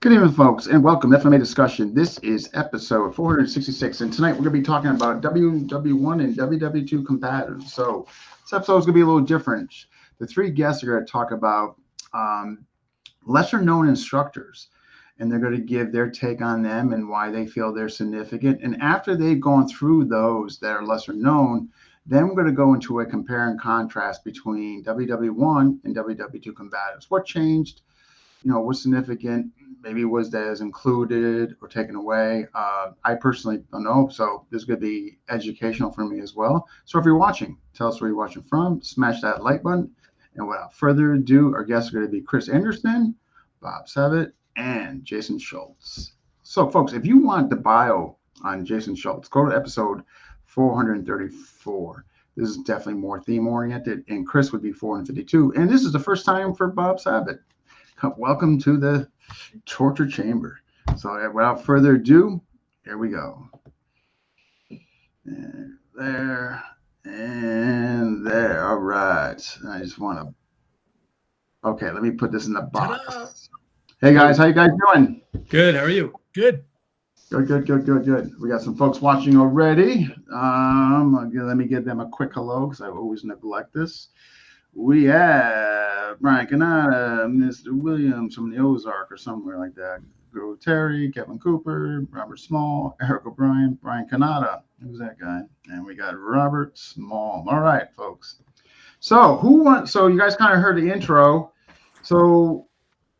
Good evening, folks, and welcome to FMA Discussion. This is episode 466, and tonight we're going to be talking about WWI and WWII combatives. So this episode is going to be a little different. The three guests are going to talk about lesser-known instructors, and they're going to give their take on them and why they feel they're significant. And after they've gone through those that are lesser-known, then we're going to go into a compare and contrast between WWI and WWII combatives. What changed? What's significant? Maybe was that as included or taken away. I personally don't know, so this is going to be educational for me as well. So if you're watching, tell us where you're watching from, smash that like button. And without further ado, our guests are going to be Cris Anderson, Bob Sabet, and Jason Schultz. So folks, if you want the bio on Jason Schultz, go to episode 434. This is definitely more theme oriented, and Cris would be 452. And this is the first time for Bob Sabet. Welcome to the torture chamber. So without further ado, here we go. And there and there. All right. I just want to. Okay, let me put this in the box. Ta-da! Hey guys, how you guys doing? Good. How are you? Good. Good. We got some folks watching already. Let me give them a quick hello because I always neglect this. We have Brian Canada, Mr. Williams from the Ozark or somewhere like that. Guru Terry, Kevin Cooper, Robert Small, Eric O'Brien, Brian Canada. Who's that guy? And we got Robert Small. All right, folks. So you guys kind of heard the intro. So,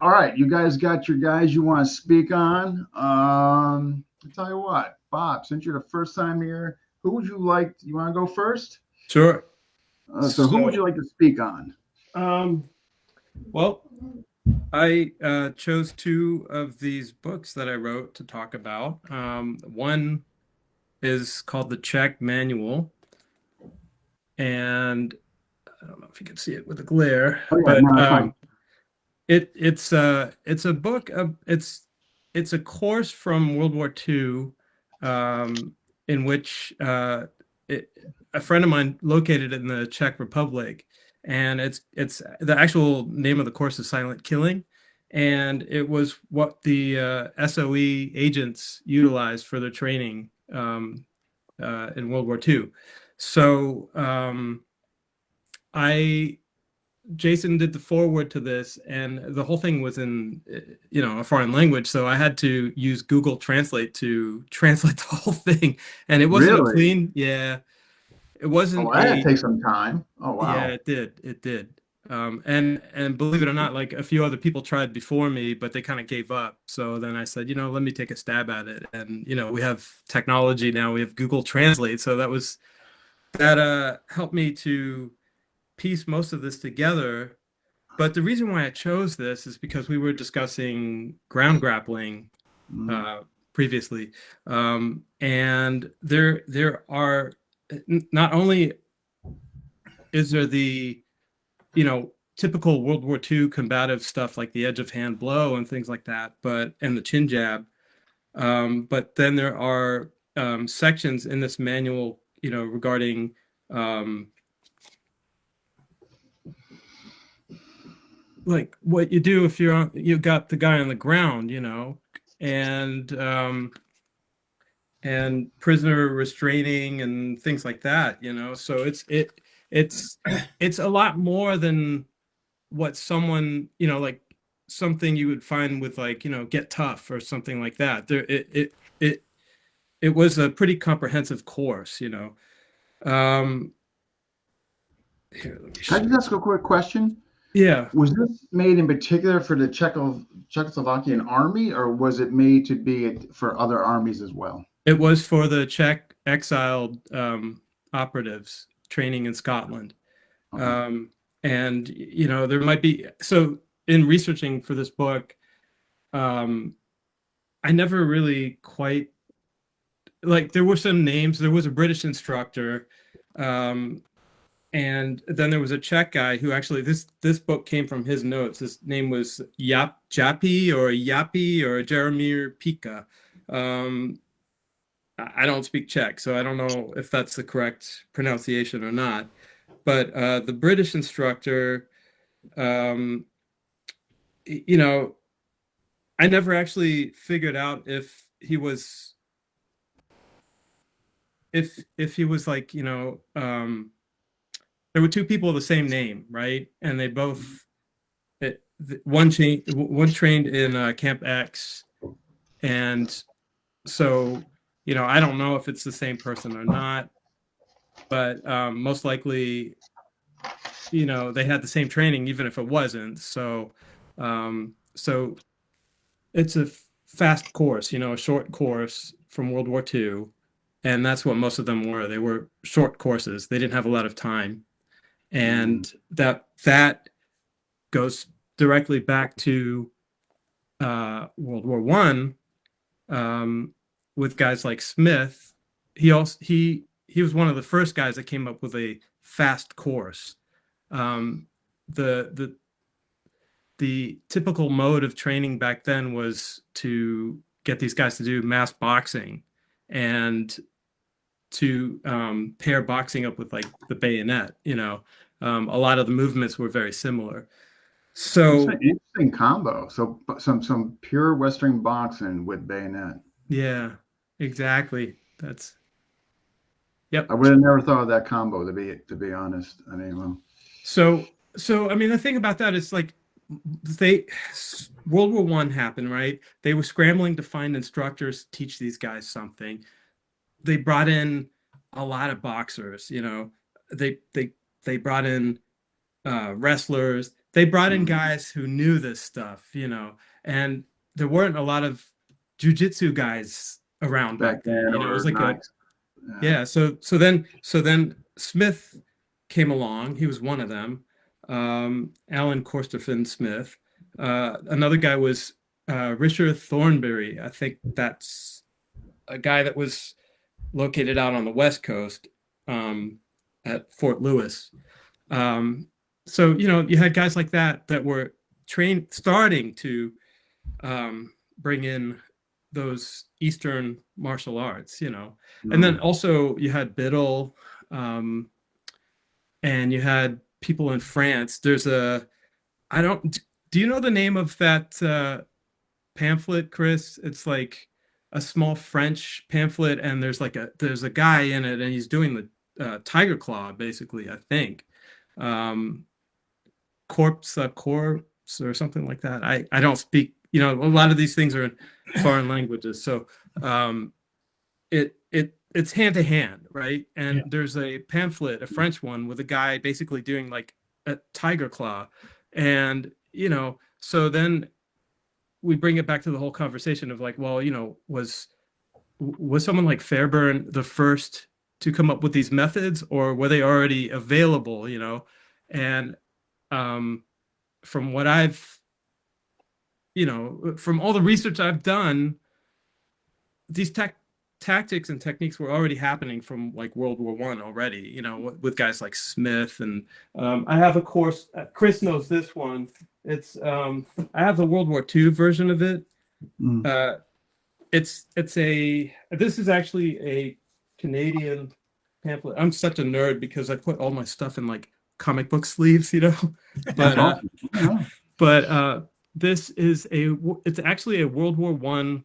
all right, you guys got your guys you want to speak on. I'll tell you what, Bob, since you're the first time here, who would you like? You want to go first? Sure. So who would you like to speak on? Well, I chose two of these books that I wrote to talk about. One is called The Czech Manual, and I don't know if you can see it with the glare, but it's a book of it's a course from World War II, in which a friend of mine located it in the Czech Republic, and it's the actual name of the course is Silent Killing, and it was what the SOE agents utilized for their training in World War II. So Jason did the foreword to this, and the whole thing was in a foreign language, so I had to use Google Translate to translate the whole thing, and it wasn't really? a clean, yeah. It wasn't. That had to take some time. Oh wow. Yeah, it did. And believe it or not, like a few other people tried before me, but they kind of gave up. So then I said, let me take a stab at it. And we have technology now. We have Google Translate, so that helped me to piece most of this together. But the reason why I chose this is because we were discussing ground grappling previously, and there are. Not only is there the, typical World War II combative stuff like the edge of hand blow and things like that, and the chin jab, but then there are sections in this manual, regarding like what you do if you got the guy on the ground, and prisoner restraining and things like that, so it's a lot more than what someone, like something you would find with like, Get Tough or something like that. It was a pretty comprehensive course, Here, Can I just ask a quick question? Yeah. Was this made in particular for the Czechoslovakian army, or was it made to be for other armies as well? It was for the Czech exiled operatives training in Scotland. And, there might be, so in researching for this book, I never really quite, like there were some names, there was a British instructor, and then there was a Czech guy who actually, this book came from his notes. His name was Japi or Jaromír Pika. I don't speak Czech, so I don't know if that's the correct pronunciation or not. But the British instructor, I never actually figured out if he was if he was like, there were two people of the same name, right? And they both one trained in Camp X, and so I don't know if it's the same person or not, but most likely, they had the same training, even if it wasn't. So it's a fast course, a short course from World War II, and that's what most of them were. They were short courses. They didn't have a lot of time, and that goes directly back to World War One, with guys like Smith. He was one of the first guys that came up with a fast course. Um, the the typical mode of training back then was to get these guys to do mass boxing and to pair boxing up with like the bayonet. A lot of the movements were very similar. It's So an interesting combo. So some pure Western boxing with bayonet. yeah, exactly. Yep. I would have never thought of that combo to be honest. I mean, well, So I mean, the thing about that is like they World War One happened, right? They were scrambling to find instructors to teach these guys something. They brought in a lot of boxers, they brought in wrestlers. They brought in guys who knew this stuff, and there weren't a lot of jujitsu guys around back then. It was like not, yeah. So then Smith came along. He was one of them. Alan Corsterfin Smith. Another guy was Richard Thornberry. I think that's a guy that was located out on the West Coast, at Fort Lewis. So you had guys like that were starting to bring in those Eastern martial arts, and then also you had Biddle, and you had people in France. I don't, do you know the name of that pamphlet, Chris? It's like a small French pamphlet, and there's a guy in it, and he's doing the tiger claw, basically, I think. Corpse or something like that. I don't speak, a lot of these things are in foreign languages. So it's hand to hand, right? And there's a pamphlet, a French one, with a guy basically doing like a tiger claw. And, so then we bring it back to the whole conversation of like, well, was someone like Fairbairn the first to come up with these methods, or were they already available, And from what I've, from all the research I've done, these tactics and techniques were already happening from like World War One already, with guys like Smith. And I have a course, Cris knows this one. It's I have the World War II version of it. This is actually a Canadian pamphlet. I'm such a nerd because I put all my stuff in like comic book sleeves, but but this is it's actually a World War One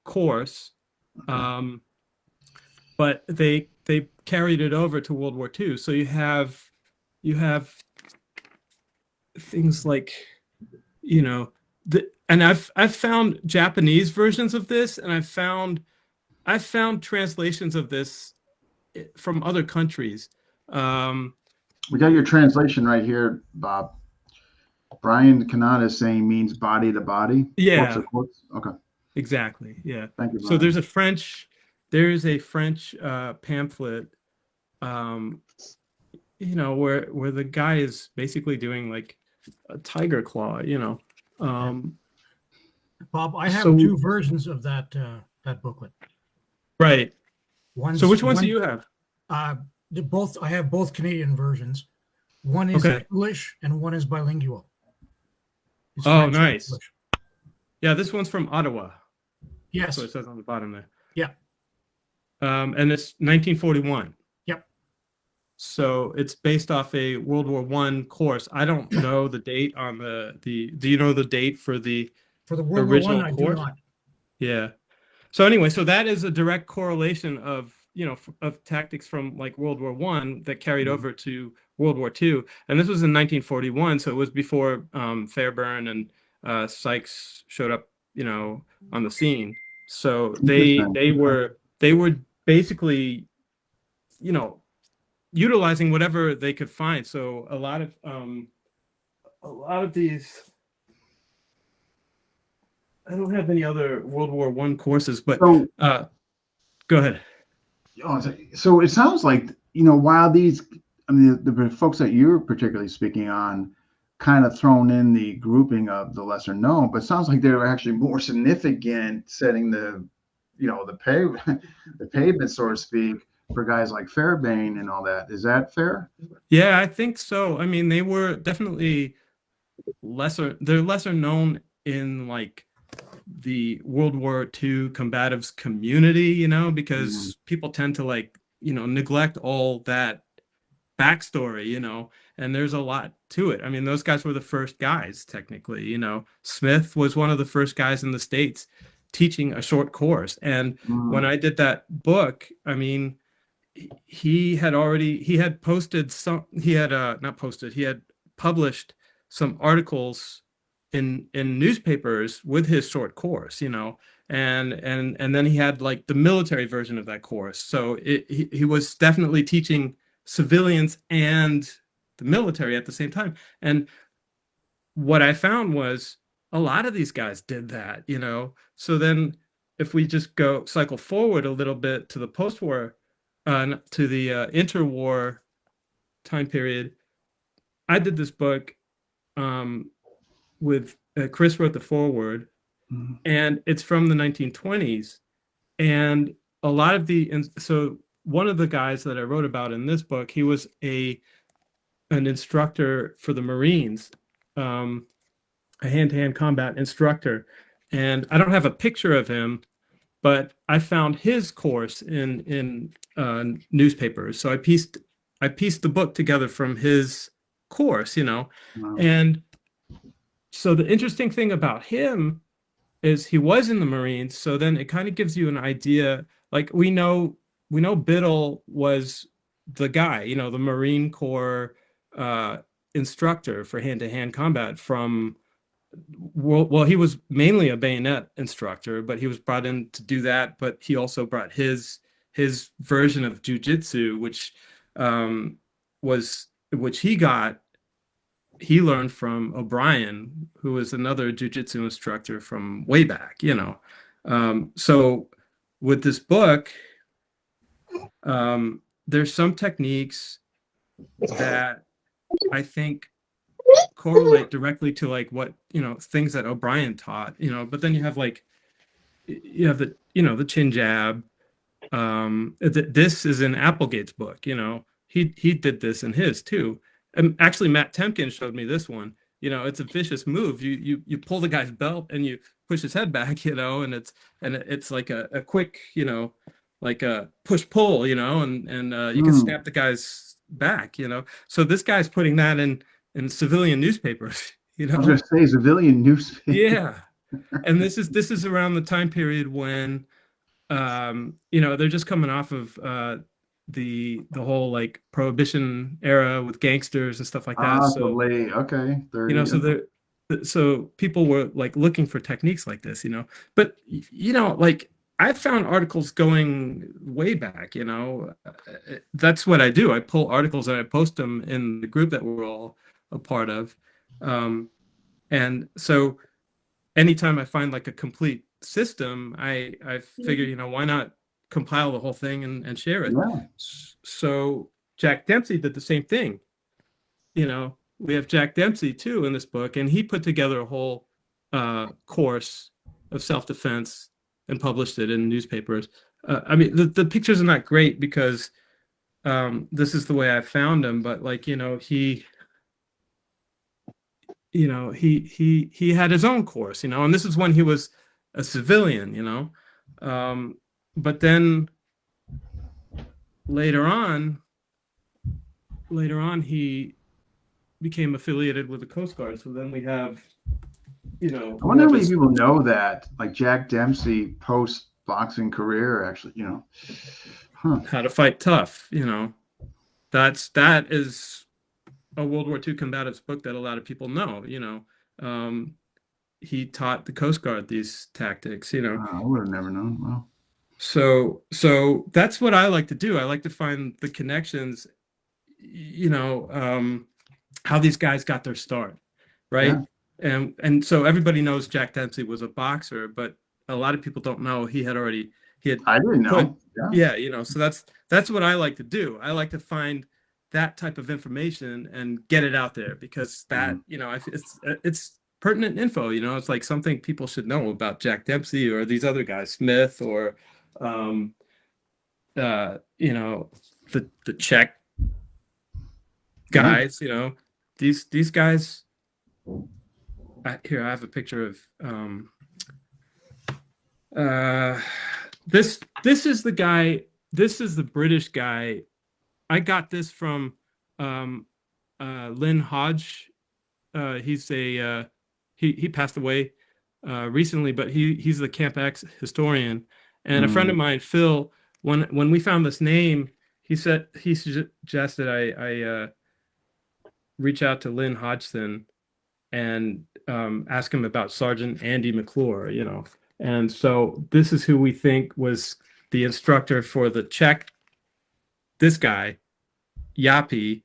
course, but they carried it over to World War II. So you have things like, and I've found Japanese versions of this, and I've found translations of this from other countries. We got your translation right here, Bob. Brian Canada is saying means body to body. Yeah. Okay. Exactly. Yeah. Thank you, Brian. So there's a French pamphlet, where the guy is basically doing like a tiger claw, Bob, I have two versions of that booklet. Right. So which ones do you have? I have both Canadian versions. One is English and one is bilingual. It's French, nice. English. Yeah, this one's from Ottawa. Yes. That's what it says on the bottom there. Yeah. And it's 1941. Yep. So it's based off a World War One course. I don't know the date on do you know the date for the For the World War original One, I do course? not. Yeah. So anyway, so that is a direct correlation of, you know, of tactics from like World War One that carried over to World War II. And this was in 1941, so it was before Fairbairn and Sykes showed up, you know, on the scene. So Interesting. they were basically, you know, utilizing whatever they could find. So a lot of these, I don't have any other World War One courses, but So, go ahead. so it sounds like, while these, I mean, the folks that you're particularly speaking on kind of thrown in the grouping of the lesser known, but it sounds like they were actually more significant setting the pavement, so to speak, for guys like Fairbairn and all that. Is that fair? Yeah, I think so. I mean, they were definitely they're lesser known in like the World War II combatives community, you know, Mhm. because people tend to like, you know, neglect all that backstory, you know, and there's a lot to it. I mean, those guys were the first guys, technically, you know. Smith was one of the first guys in the States teaching a short course. And when Mm. I did that book, I mean, he had posted some he had not posted he had published some articles in newspapers with his short course, you know, and then he had like the military version of that course. So he was definitely teaching civilians and the military at the same time. And what I found was a lot of these guys did that, you know. So then if we just go cycle forward a little bit to the post-war, to the interwar time period, I did this book um, with Cris wrote the foreword, Mm. and it's from the 1920s. And a lot of so one of the guys that I wrote about in this book, he was an instructor for the Marines. A hand-to-hand combat instructor. And I don't have a picture of him, but I found his course in newspapers. So I pieced the book together from his course, you know. Wow. And so the interesting thing about him is he was in the Marines. So then it kind of gives you an idea. Like we know Biddle was the guy, you know, the Marine Corps instructor for hand-to-hand combat from well, he was mainly a bayonet instructor, but he was brought in to do that. But he also brought his version of jujitsu, which he learned from O'Brien, who was another jujitsu instructor from way back, you know. So with this book, there's some techniques that I think correlate directly to like what, you know, things that O'Brien taught, you know. But then you have like the chin jab. This is in Applegate's book, you know. He did this in his too. And actually Matt Temkin showed me this one. You know, it's a vicious move. You pull the guy's belt and you push his head back, you know, and it's like a quick, you know, like a push pull, you know, and you can Mm. snap the guy's back, you know. So this guy's putting that in civilian newspapers, you I was going know. to say civilian newspaper. Yeah. And this is around the time period when you know, they're just coming off of the whole like prohibition era with gangsters and stuff like that. Ah, so So, late. Okay, you know, 30. so people were like looking for techniques like this, you know. But you know, like I found articles going way back, you know. That's what I do. I pull articles and I post them in the group that we're all a part of. Um, and so anytime I find like a complete system, I figure, you know, why not compile the whole thing and share it. Yeah. So Jack Dempsey did the same thing. You know, we have Jack Dempsey too in this book, and he put together a whole course of self-defense and published it in newspapers. I mean, the pictures are not great because this is the way I found him, but like, he had his own course, you know, and this is when he was a civilian, you know. But then later on he became affiliated with the Coast Guard. So then we have you know, I wonder more how of a many people know that, like Jack Dempsey post boxing career, actually, huh? how to fight tough. You know, that is a World War II combatives book that a lot of people know. You know, he taught the Coast Guard these tactics. You know, I would have never known. Well, so that's what I like to do. I like to find the connections. You know, how these guys got their start, yeah, right? And so everybody knows Jack Dempsey was a boxer, but a lot of people don't know he had I didn't put, know. Yeah. yeah, you know, so that's what I like to do. I like to find that type of information and get it out there because that, you know, it's pertinent info, you know, it's like something people should know about Jack Dempsey or these other guys, Smith or um you know, the Czech Yeah. guys, you know, these guys. Here I have a picture of uh, this is the guy. This is the British guy. I got this from Lynn Hodge. He's a he passed away recently, but he's the Camp X historian. And a friend of mine, Phil, when we found this name, he suggested I reach out to Lynn Hodgson and ask him about Sergeant Andy McClure, you know. And so this is who we think was the instructor for the Czech, this guy, Yapi,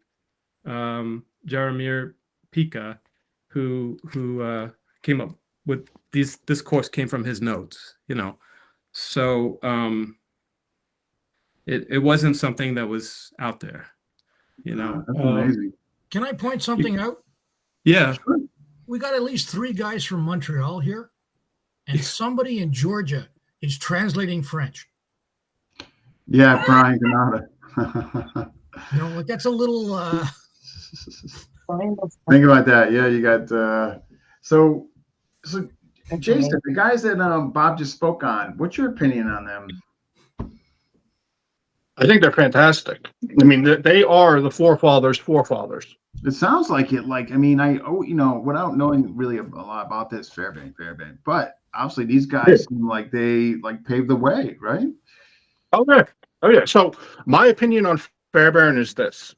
Jaromir Pika, who came up with this course came from his notes, you know. So it wasn't something that was out there, you know. That's amazing. Can I point something out? Yeah. Sure. We got at least 3 guys from Montreal here, and somebody in Georgia is translating French. Yeah, Brian Granada. You know, like that's a little. Think about that. Yeah, you got so Jason, the guys that Bob just spoke on. What's your opinion on them? I think they're fantastic. I mean, they are the forefathers. It sounds like it. Like, I mean, without knowing really a lot about this, Fairbairn, but obviously these guys seem like they paved the way, right? Oh yeah. So my opinion on Fairbairn is this: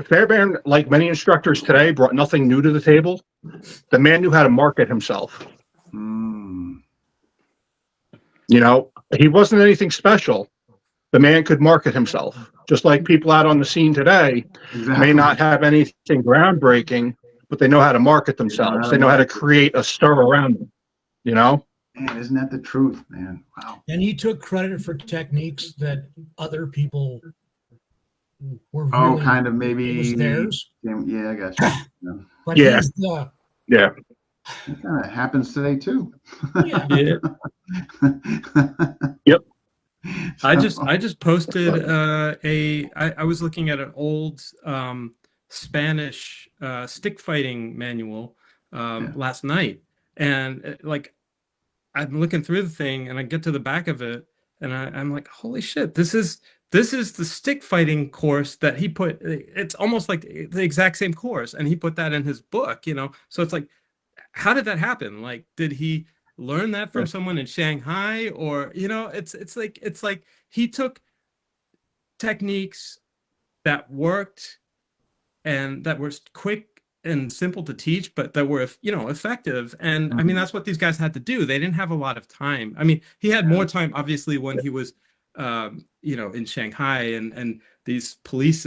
Fairbairn, like many instructors today, brought nothing new to the table. The man knew how to market himself. You know, he wasn't anything special. The man could market himself, just like people out on the scene today may not have anything groundbreaking, but they know how to market themselves. They know how to create a stir around them, you know? Man, isn't that the truth, man? Wow. And he took credit for techniques that other people were really, kind of maybe it was theirs. Yeah, I got you. Yeah. But Yeah. he's the, Yeah. It kind of happens today too. yeah. Yeah. Yep. I just posted I was looking at an old Spanish stick fighting manual last night, and like I'm looking through the thing and I get to the back of it and I'm like, holy shit, this is the stick fighting course that he put. It's almost like the exact same course, and he put that in his book, you know. So it's like, how did that happen? Like, did he learn that from someone in Shanghai, or, you know, it's like he took techniques that worked and that were quick and simple to teach, but that were, you know, effective. And I mean, that's what these guys had to do. They didn't have a lot of time. I mean, he had more time, obviously, when he was, you know, in Shanghai, and these police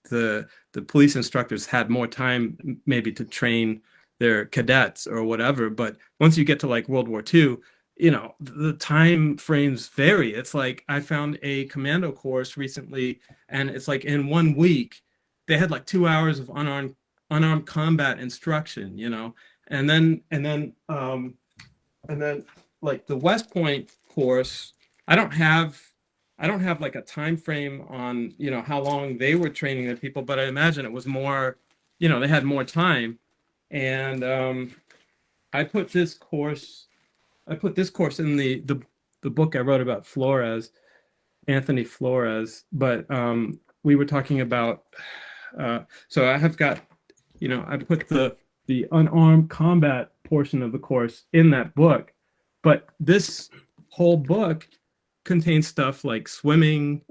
the police instructors had more time maybe to train their cadets or whatever. But once you get to like World War II, you know, the time frames vary. It's like I found a commando course recently, and it's like in 1 week they had like 2 hours of unarmed combat instruction, you know. And then like the West Point course, I don't have like a time frame on, you know, how long they were training the people, but I imagine it was more, you know, they had more time. And I put this course in the book I wrote about Anthony Flores. But we were talking about, so I have got, you know, I put the unarmed combat portion of the course in that book, but this whole book contains stuff like swimming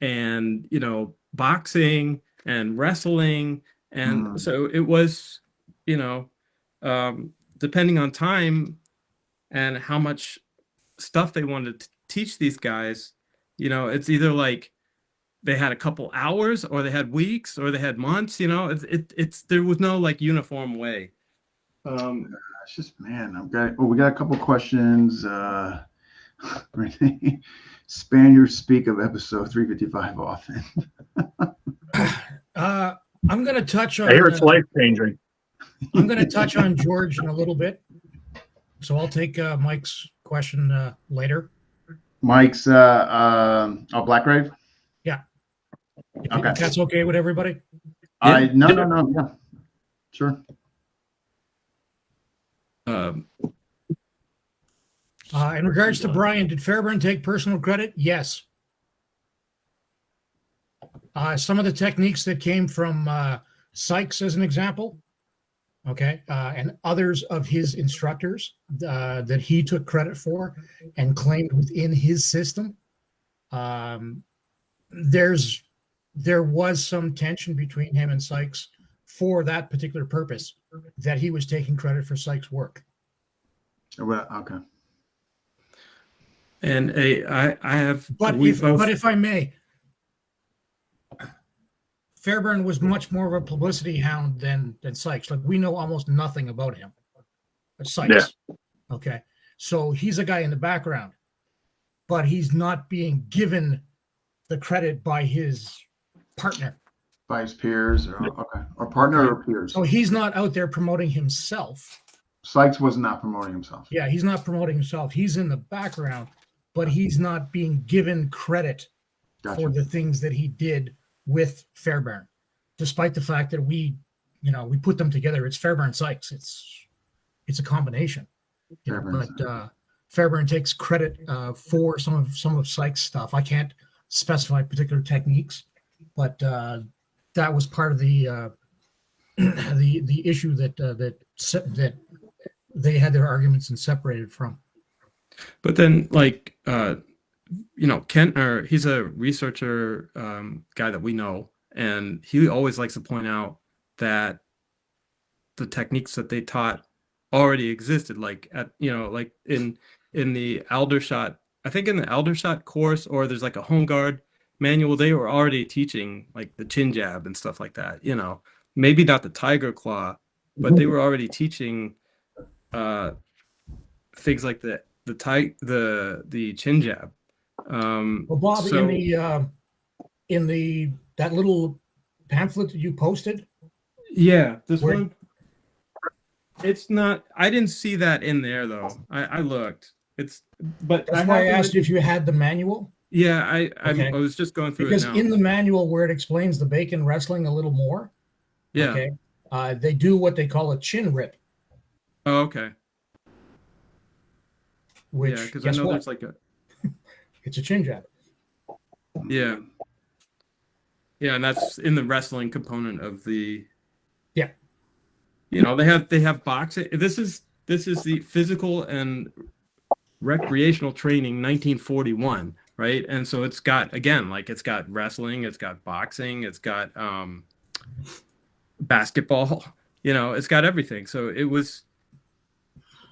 and, you know, boxing and wrestling. And so it was, you know, depending on time and how much stuff they wanted to teach these guys, you know, it's either like they had a couple hours or they had weeks or they had months, you know, it's there was no like uniform way. It's just, man, we got a couple questions. Spaniards speak of episode 355 often. I'm going to touch on. I hear it's life changing. I'm going to touch on George in a little bit, so I'll take Mike's question later. Mike's Blackgrave? Yeah. Okay. If that's okay with everybody? No. Yeah. Sure. In regards to Brian, did Fairbairn take personal credit? Yes. Some of the techniques that came from Sykes, as an example, okay, and others of his instructors that he took credit for and claimed within his system, there was some tension between him and Sykes for that particular purpose, that he was taking credit for Sykes' work. Okay. And I have, but if I may, Fairbairn was much more of a publicity hound than Sykes. Like, we know almost nothing about him. But Sykes, okay, so he's a guy in the background, but he's not being given the credit by his partner, by his peers, or partner or peers. So he's not out there promoting himself. Sykes was not promoting himself. Yeah, he's not promoting himself. He's in the background, but he's not being given credit for the things that he did with Fairbairn, despite the fact that we put them together. It's Fairbairn Sykes. It's a combination. Fairbairn takes credit for some of Sykes' stuff. I can't specify particular techniques, but that was part of the issue that they had their arguments and separated from. But then, like, Kentner, he's a researcher guy that we know, and he always likes to point out that the techniques that they taught already existed, like in the Aldershot. I think in the Aldershot course, or there's like a home guard manual, they were already teaching like the chin jab and stuff like that. You know, maybe not the tiger claw, but they were already teaching things like the chin jab. Well, Bob, in that little pamphlet that you posted, this one, it's not. I didn't see that in there though. I looked. But that's why I asked you if you had the manual. Yeah, I was just going through because it now. In the manual where it explains the bacon wrestling a little more, they do what they call a chin rip. Oh, okay. Which, because I know there's like a. It's a chin jab. Yeah. Yeah, and that's in the wrestling component of the. Yeah. You know, they have boxing. This is the physical and recreational training 1941, right? And so it's got wrestling, it's got boxing, it's got basketball, it's got everything. So it was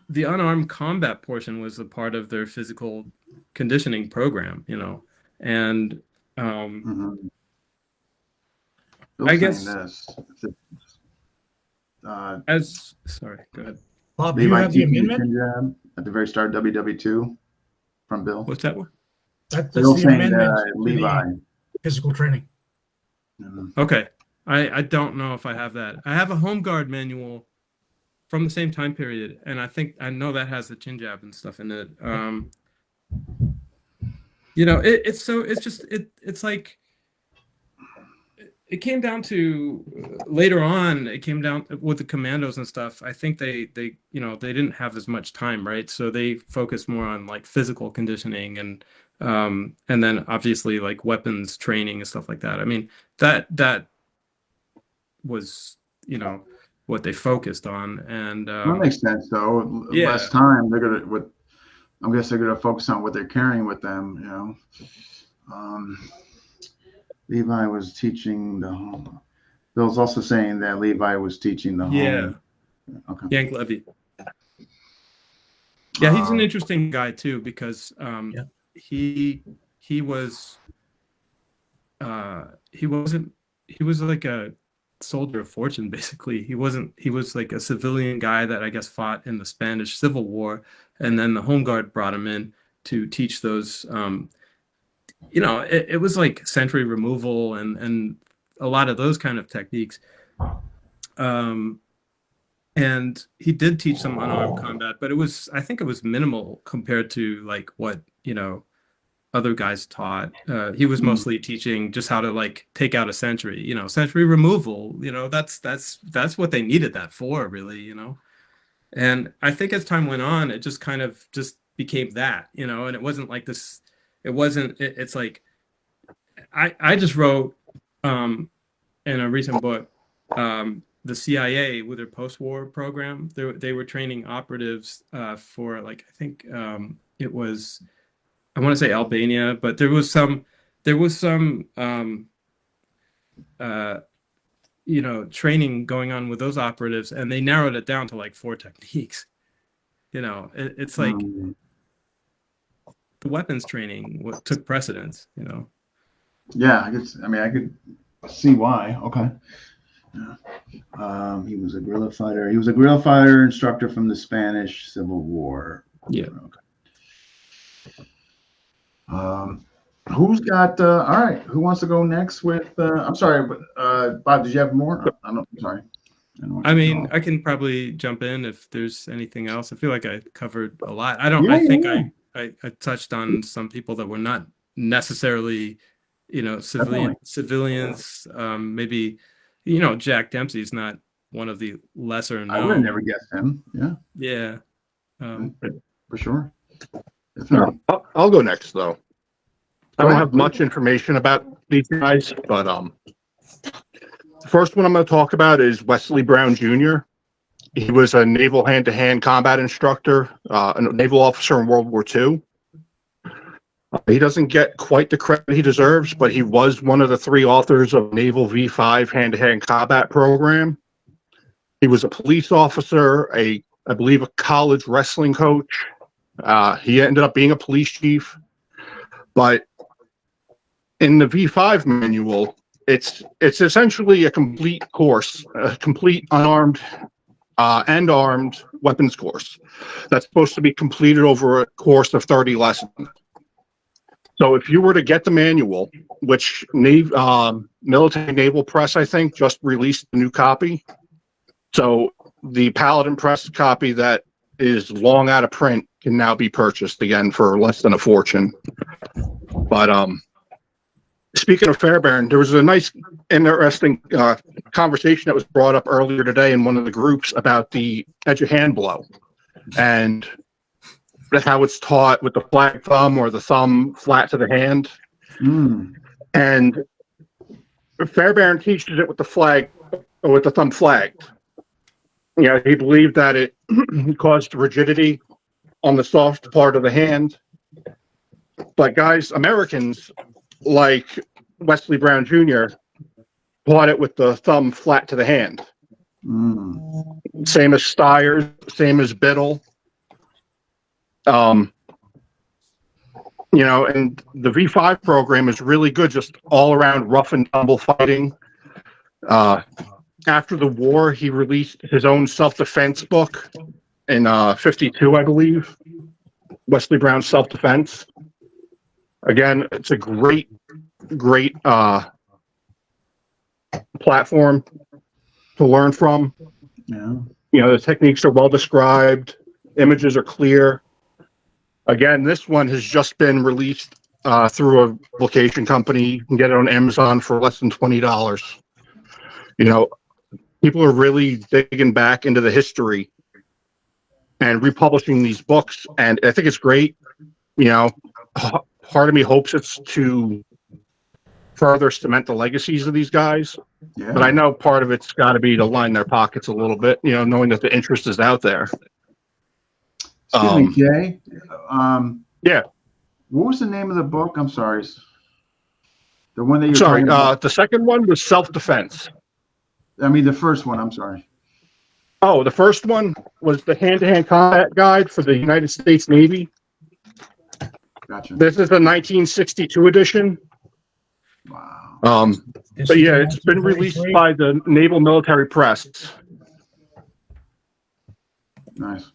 the unarmed combat portion was a part of their physical conditioning program, and I guess sorry, go ahead. Bob, do you have the amendment? At the very start, WW2 from Bill. What's that one? That's the amendment. Levi. Physical training. Okay. I don't know if I have that. I have a home guard manual from the same time period, and I know that has the chin jab and stuff in it. It's like it came down to later on. It came down with the commandos and stuff. I think they didn't have as much time, right? So they focused more on like physical conditioning and then obviously like weapons training and stuff like that. I mean that was what they focused on. And That makes sense, though. yeah. Less time, they're gonna with. I guess they're gonna focus on what they're carrying with them. You know, Levi was teaching the home. Bill's also saying that Levi was teaching the home. Okay. Yank Levy. Yeah, he's an interesting guy too, because he was like a soldier of fortune, basically. He was like a civilian guy that I guess fought in the Spanish Civil War, and then the Home Guard brought him in to teach those it was like sentry removal and a lot of those kind of techniques. And he did teach some unarmed combat, but I think it was minimal compared to like what, other guys taught. He was mostly teaching just how to like take out a sentry, sentry removal, that's what they needed that for, really, And I think as time went on, it just kind of just became that, and it wasn't like this, it's like, I just wrote in a recent book, the CIA with their post-war program, they were training operatives for like, I think it was, I want to say Albania, but there was some training going on with those operatives, and they narrowed it down to like 4 techniques. It's like the weapons training took precedence. Yeah, I could see why. Okay. Yeah. He was a guerrilla fighter. He was a guerrilla fighter instructor from the Spanish Civil War. Yeah. Okay. Who's got? All right. Who wants to go next with? I'm sorry, but Bob, did you have more? I'm sorry. I can probably jump in if there's anything else. I feel like I covered a lot. I think I touched on some people that were not necessarily, civilians. Maybe. Jack Dempsey is not one of the lesser known. I would have never guessed him. Yeah. Yeah. For sure. No, I'll go next, though. I don't have much information about these guys, but the first one I'm going to talk about is Wesley Brown Jr. He was a naval hand-to-hand combat instructor, a naval officer in World War II. He doesn't get quite the credit he deserves, but he was one of the 3 authors of Naval V5 hand-to-hand combat program. He was a police officer, I believe a college wrestling coach. He ended up being a police chief. But in the V5 manual, it's essentially a complete course, a complete unarmed and armed weapons course that's supposed to be completed over a course of 30 lessons. So if you were to get the manual, which Military Naval Press, I think, just released a new copy. So the Paladin Press copy that is long out of print can now be purchased again for less than a fortune. But speaking of Fairbairn, there was a nice, interesting conversation that was brought up earlier today in one of the groups about the edge of hand blow. And how it's taught with the flag thumb or the thumb flat to the hand. And Fairbairn teaches it with the flag or with the thumb flagged. He believed that it caused rigidity on the soft part of the hand. But guys, Americans like Wesley Brown Jr. taught it with the thumb flat to the hand. Same as Stiers, same as Biddle. And the V5 program is really good, just all around rough and tumble fighting. After the war, he released his own self-defense book in 52, I believe, Wesley Brown's Self-Defense. Again, it's a great platform to learn from. Yeah. The techniques are well described, images are clear. Again, this one has just been released through a publication company. You can get it on Amazon for less than $20. People are really digging back into the history and republishing these books, and I think it's great. Part of me hopes it's to further cement the legacies of these guys. Yeah. But I know part of it's got to be to line their pockets a little bit, you know, knowing that the interest is out there. Excuse me, Jay. Yeah. What was the name of the book? I'm sorry. The one that you're Sorry, talking about. the second one was Self-Defense. I mean, the first one. I'm sorry. Oh, the first one was the Hand-to-Hand Combat Guide for the United States Navy. Gotcha. This is the 1962 edition. Wow. But yeah, it's been released by the Naval Military Press. Nice.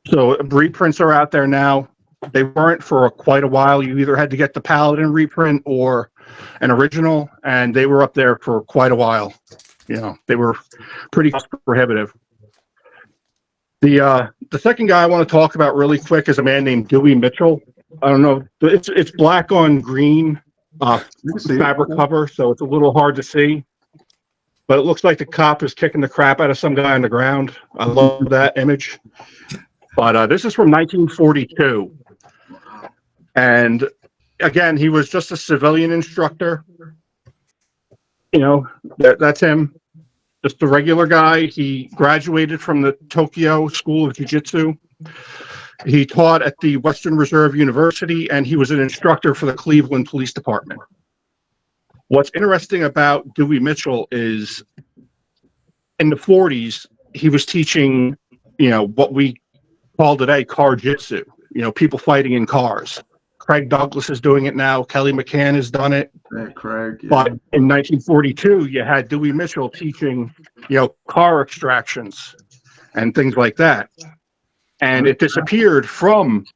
So reprints are out there now. They weren't for quite a while. You either had to get the Paladin reprint or an original, and they were up there for quite a while. You know, they were pretty cost prohibitive. The second guy I want to talk about really quick is a man named Dewey Mitchell. I don't know. It's black on green fabric cover, so it's a little hard to see. But it looks like the cop is kicking the crap out of some guy on the ground. I love that image. But this is from 1942. And again, he was just a civilian instructor. You know, that's him. Just a regular guy. He graduated from the Tokyo School of Jiu-Jitsu. He taught at the Western Reserve University, and he was an instructor for the Cleveland Police Department. What's interesting about Dewey Mitchell is in the 40s, he was teaching, you know, what we call today car jitsu, you know, people fighting in cars. Craig Douglas is doing it now. Kelly McCann has done it. Hey, Craig. Yeah. But in 1942, you had Dewey Mitchell teaching, you know, car extractions and things like that. And it disappeared from,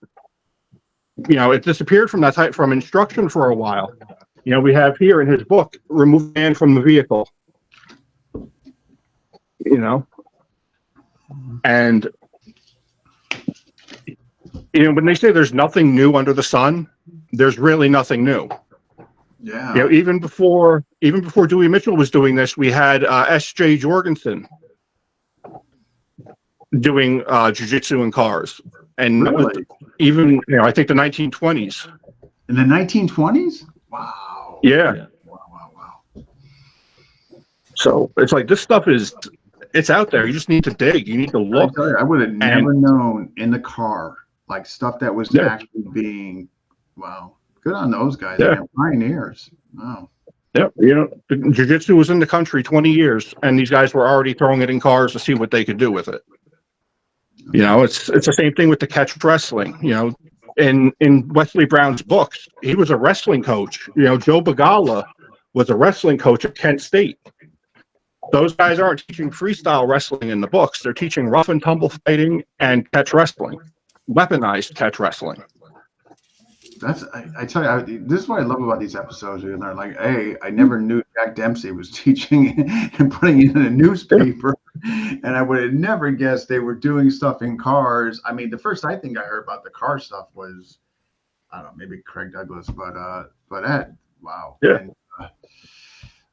you know, that type, from instruction for a while. You know, we have here in his book, Remove Man from the Vehicle. You know, and you know, when they say there's nothing new under the sun, there's really nothing new. Yeah. You know, even before Dewey Mitchell was doing this, we had S.J. Jorgensen doing jiu-jitsu in cars, and really? Even, you know, I think the 1920s. In the 1920s? Wow. Yeah. Wow. So it's like this stuff it's out there. You just need to dig. You need to look. I would have never known in the car, like stuff that was actually being, wow, good on those guys. Yeah. Man, pioneers. Wow. Yep. You know, jiu-jitsu was in the country 20 years, and these guys were already throwing it in cars to see what they could do with it. You know, it's the same thing with the catch wrestling. You know, in Wesley Brown's books, he was a wrestling coach. You know, Joe Bagala was a wrestling coach at Kent State. Those guys aren't teaching freestyle wrestling in the books. They're teaching rough and tumble fighting and catch wrestling, weaponized catch wrestling. That's I tell you, this is what I love about these episodes. You learn, like, hey, I never knew Jack Dempsey was teaching and putting it in a newspaper, and I would have never guessed they were doing stuff in cars. I mean, the first I think I heard about the car stuff was, I don't know, maybe Craig Douglas, but that, wow. Yeah.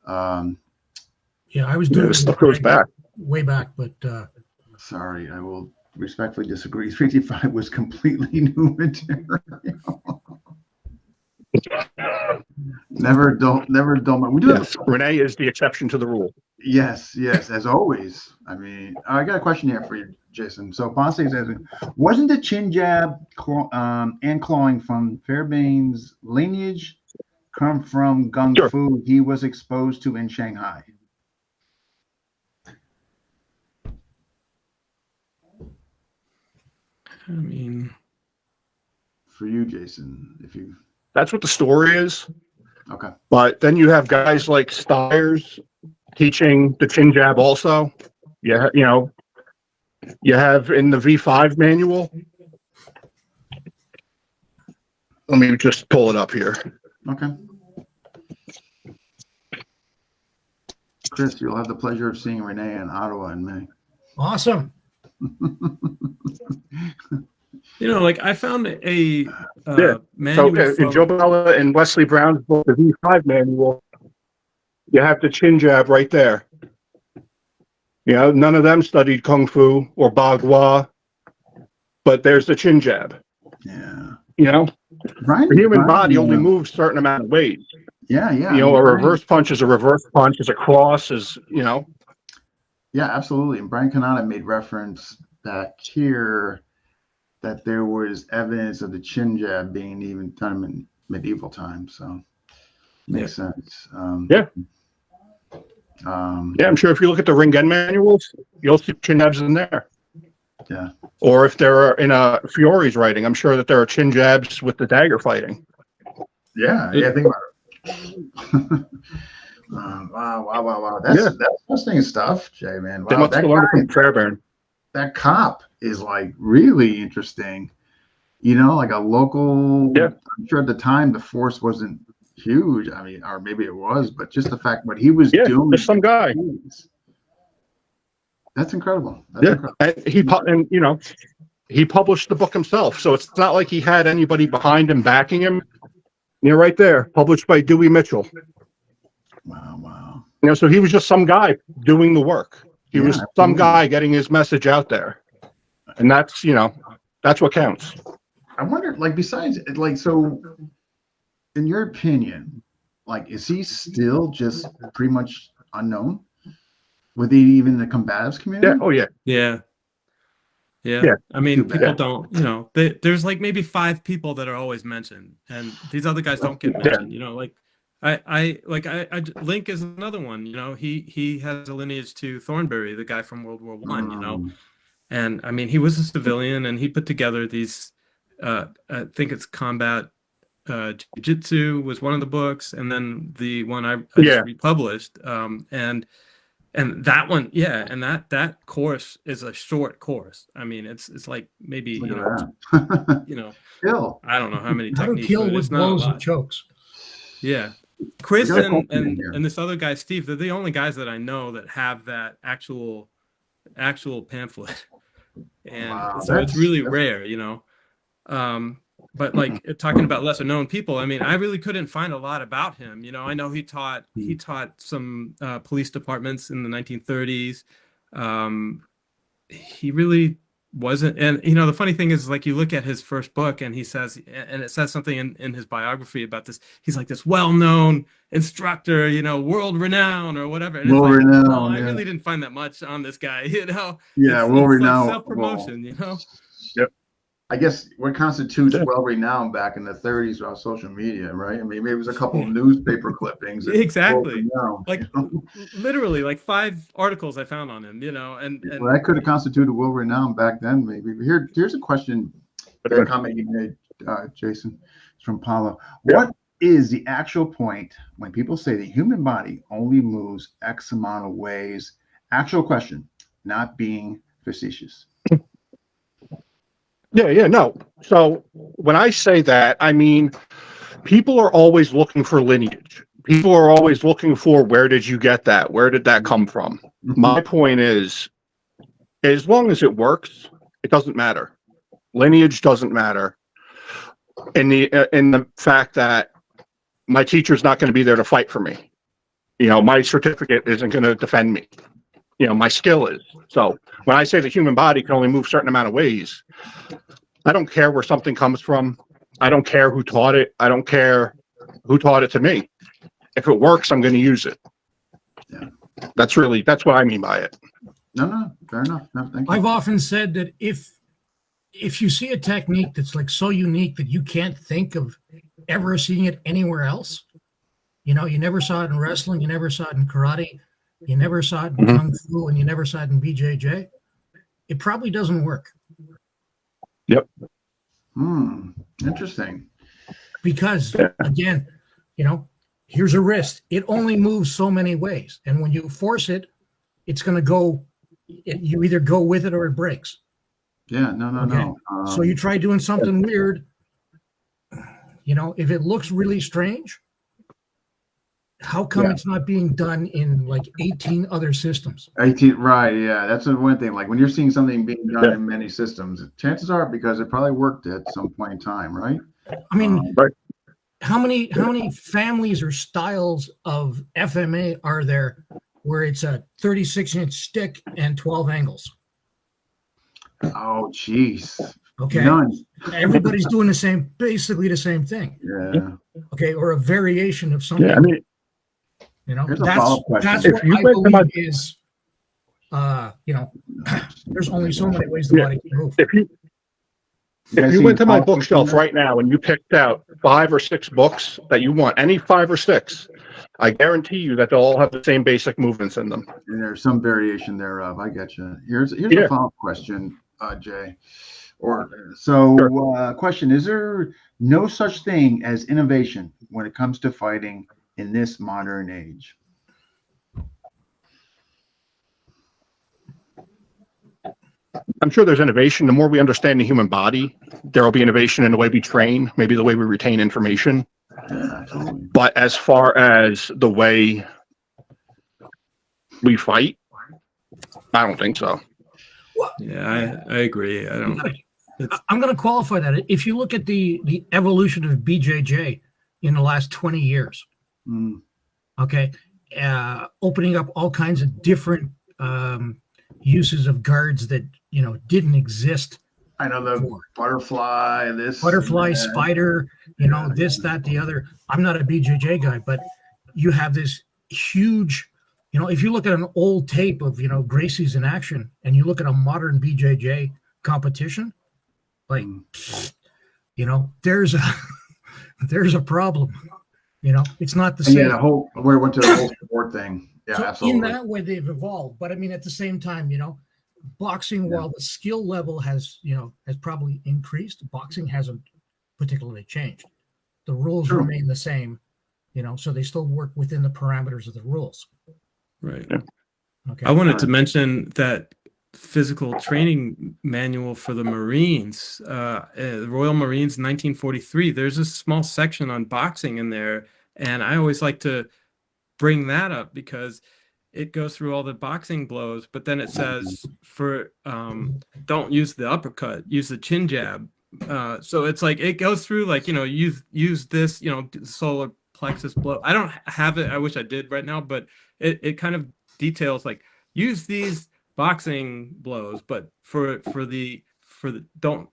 And, yeah, I was doing this stuff goes back way back, but sorry, I will respectfully disagree. 355 was completely new material. Never dull. We do have Renee is the exception to the rule. Yes, as always. I mean, I got a question here for you, Jason. So Ponce says, wasn't the chin jab and clawing from Fairbairn's lineage come from Kung Fu he was exposed to in Shanghai? I mean, for you, Jason, if you. That's what the story is. Okay. But then you have guys like Stiers teaching the chin jab also. Yeah, you know, you have in the V5 manual. Let me just pull it up here. Okay. Cris, you'll have the pleasure of seeing Renee in Ottawa in May. awesome. you know, like I found a So manual in Joe Bella and Wesley Brown's book, the V5 manual, you have the chin jab right there. You know, none of them studied Kung Fu or Bagua, but there's the chin jab. Yeah. You know, Brian, The human Brian, body only moves a certain amount of weight. Yeah. You know, a reverse punch is a reverse punch, is a cross, is, you know. Yeah, absolutely. And Brian Canada made reference that here that there was evidence of the chin jab being even done in medieval times. So makes sense. Yeah, I'm sure if you look at the Ringen manuals, you'll see chin jabs in there. Yeah. Or if there are in a Fiore's writing, I'm sure that there are chin jabs with the dagger fighting. Yeah, think about it. Wow. That's fascinating stuff, Jay, man. Wow, They must have learned it from Fairbairn. That cop is like really interesting. You know, like a local. Yeah. I'm sure at the time the force wasn't huge. I mean, or maybe it was, but just the fact what he was doing. Just some guy. That's incredible. Incredible. And you know, he published the book himself, so it's not like he had anybody behind him backing him. You know, right there, published by Dewey Mitchell. Wow. You know, so he was just some guy doing the work. He was some guy getting his message out there, and that's, you know, that's what counts. I wonder, like, besides, like, so, in your opinion, like, is he still just pretty much unknown? With even the combatives community? Yeah. Oh yeah. Yeah. I mean, people don't, you know, there's like maybe 5 people that are always mentioned, and these other guys don't get mentioned. You know, like I Link is another one. You know, he has a lineage to Thornbury, the guy from World War I. You know, and I mean, he was a civilian, and he put together these. I think it's Combat Jiu-Jitsu was one of the books, and then the one I just republished, and that one, and that course is a short course. I mean, it's like maybe you know, Kill. I don't know how many How to techniques. kill But with it's not a blows lot. and chokes. Yeah, Cris and this other guy Steve, they're the only guys that I know that have that actual pamphlet, and so it's really rare, you know. But like talking about lesser known people, I mean, I really couldn't find a lot about him. You know, I know he taught some police departments in the 1930s. He really wasn't. And you know, the funny thing is, like, you look at his first book, and he says, and it says something in his biography about this. He's like this well-known instructor, you know, world renowned or whatever. And world renowned. Well, I really didn't find that much on this guy. You know. Yeah, world renowned. Like self-promotion. You know. Yep. I guess what constitutes well-renowned back in the 30s on social media, right? I mean, maybe it was a couple of newspaper clippings. Exactly. Like literally like 5 articles I found on him, you know, and well, that could have constituted well-renowned back then, maybe. Here's a question that a comment you made, Jason. It's from Paulo. What is the actual point when people say the human body only moves X amount of ways? Actual question, not being facetious. No. So when I say that, I mean, people are always looking for lineage. People are always looking for, where did you get that? Where did that come from? My point is, as long as it works, it doesn't matter. Lineage doesn't matter. In the fact that my teacher's not going to be there to fight for me. You know, my certificate isn't going to defend me. You know, my skill is. So when I say the human body can only move a certain amount of ways, I don't care where something comes from. I don't care who taught it. I don't care who taught it to me. If it works, I'm going to use it. Yeah. That's what I mean by it. No, fair enough. No, thank you. I've often said that if you see a technique that's like so unique that you can't think of ever seeing it anywhere else, you know, you never saw it in wrestling, you never saw it in karate, you never saw it in Kung Fu, and you never saw it in BJJ, it probably doesn't work. Yep. Interesting. Because, again, you know, here's a wrist. It only moves so many ways. And when you force it, it's going to go, you either go with it or it breaks. Yeah, no. So you try doing something weird, you know, if it looks really strange, how come it's not being done in like 18 other systems? 18, right? Yeah, that's the one thing. Like when you're seeing something being done in many systems, chances are because it probably worked at some point in time, right? I mean, how many families or styles of FMA are there where it's a 36-inch stick and 12 angles? Oh, geez. Okay. None. Everybody's doing basically the same thing. Yeah. Okay. Or a variation of something. Yeah, I mean, Here's a follow-up question. That's If what you I went to believe my- is, there's only so many ways the body can move. if you went to my bookshelf right now and you picked out 5 or 6 books that you want, any 5 or 6, I guarantee you that they'll all have the same basic movements in them. And there's some variation thereof. I get you. Here's Yeah. a follow-up question, Jay. Question: is there no such thing as innovation when it comes to fighting in this modern age? I'm sure there's innovation. The more we understand the human body, there will be innovation in the way we train, maybe the way we retain information. Yeah, absolutely. But as far as the way we fight, I don't think so. Yeah, I agree. I don't. I'm going to qualify that. If you look at the evolution of BJJ in the last 20 years, okay, opening up all kinds of different uses of guards that didn't exist. I know the butterfly, spider, this, that, the other. I'm not a BJJ guy, but you have this huge, if you look at an old tape of, Gracie's in action and you look at a modern BJJ competition, like, there's a problem. It's not the same. Yeah, we went to the whole sport thing. Yeah, so absolutely. in that way, they've evolved. But I mean, at the same time, boxing, while the skill level has probably increased, boxing hasn't particularly changed. The rules remain the same, so they still work within the parameters of the rules. Right. Yeah. Okay. I wanted to mention that physical training manual for the Marines, the Royal Marines, 1943. There's a small section on boxing in there, and I always like to bring that up because it goes through all the boxing blows, but then it says don't use the uppercut, use the chin jab. So it's like it goes through like use this solar plexus blow. I don't have it. I wish I did right now, but it kind of details like use these boxing blows, but for the don't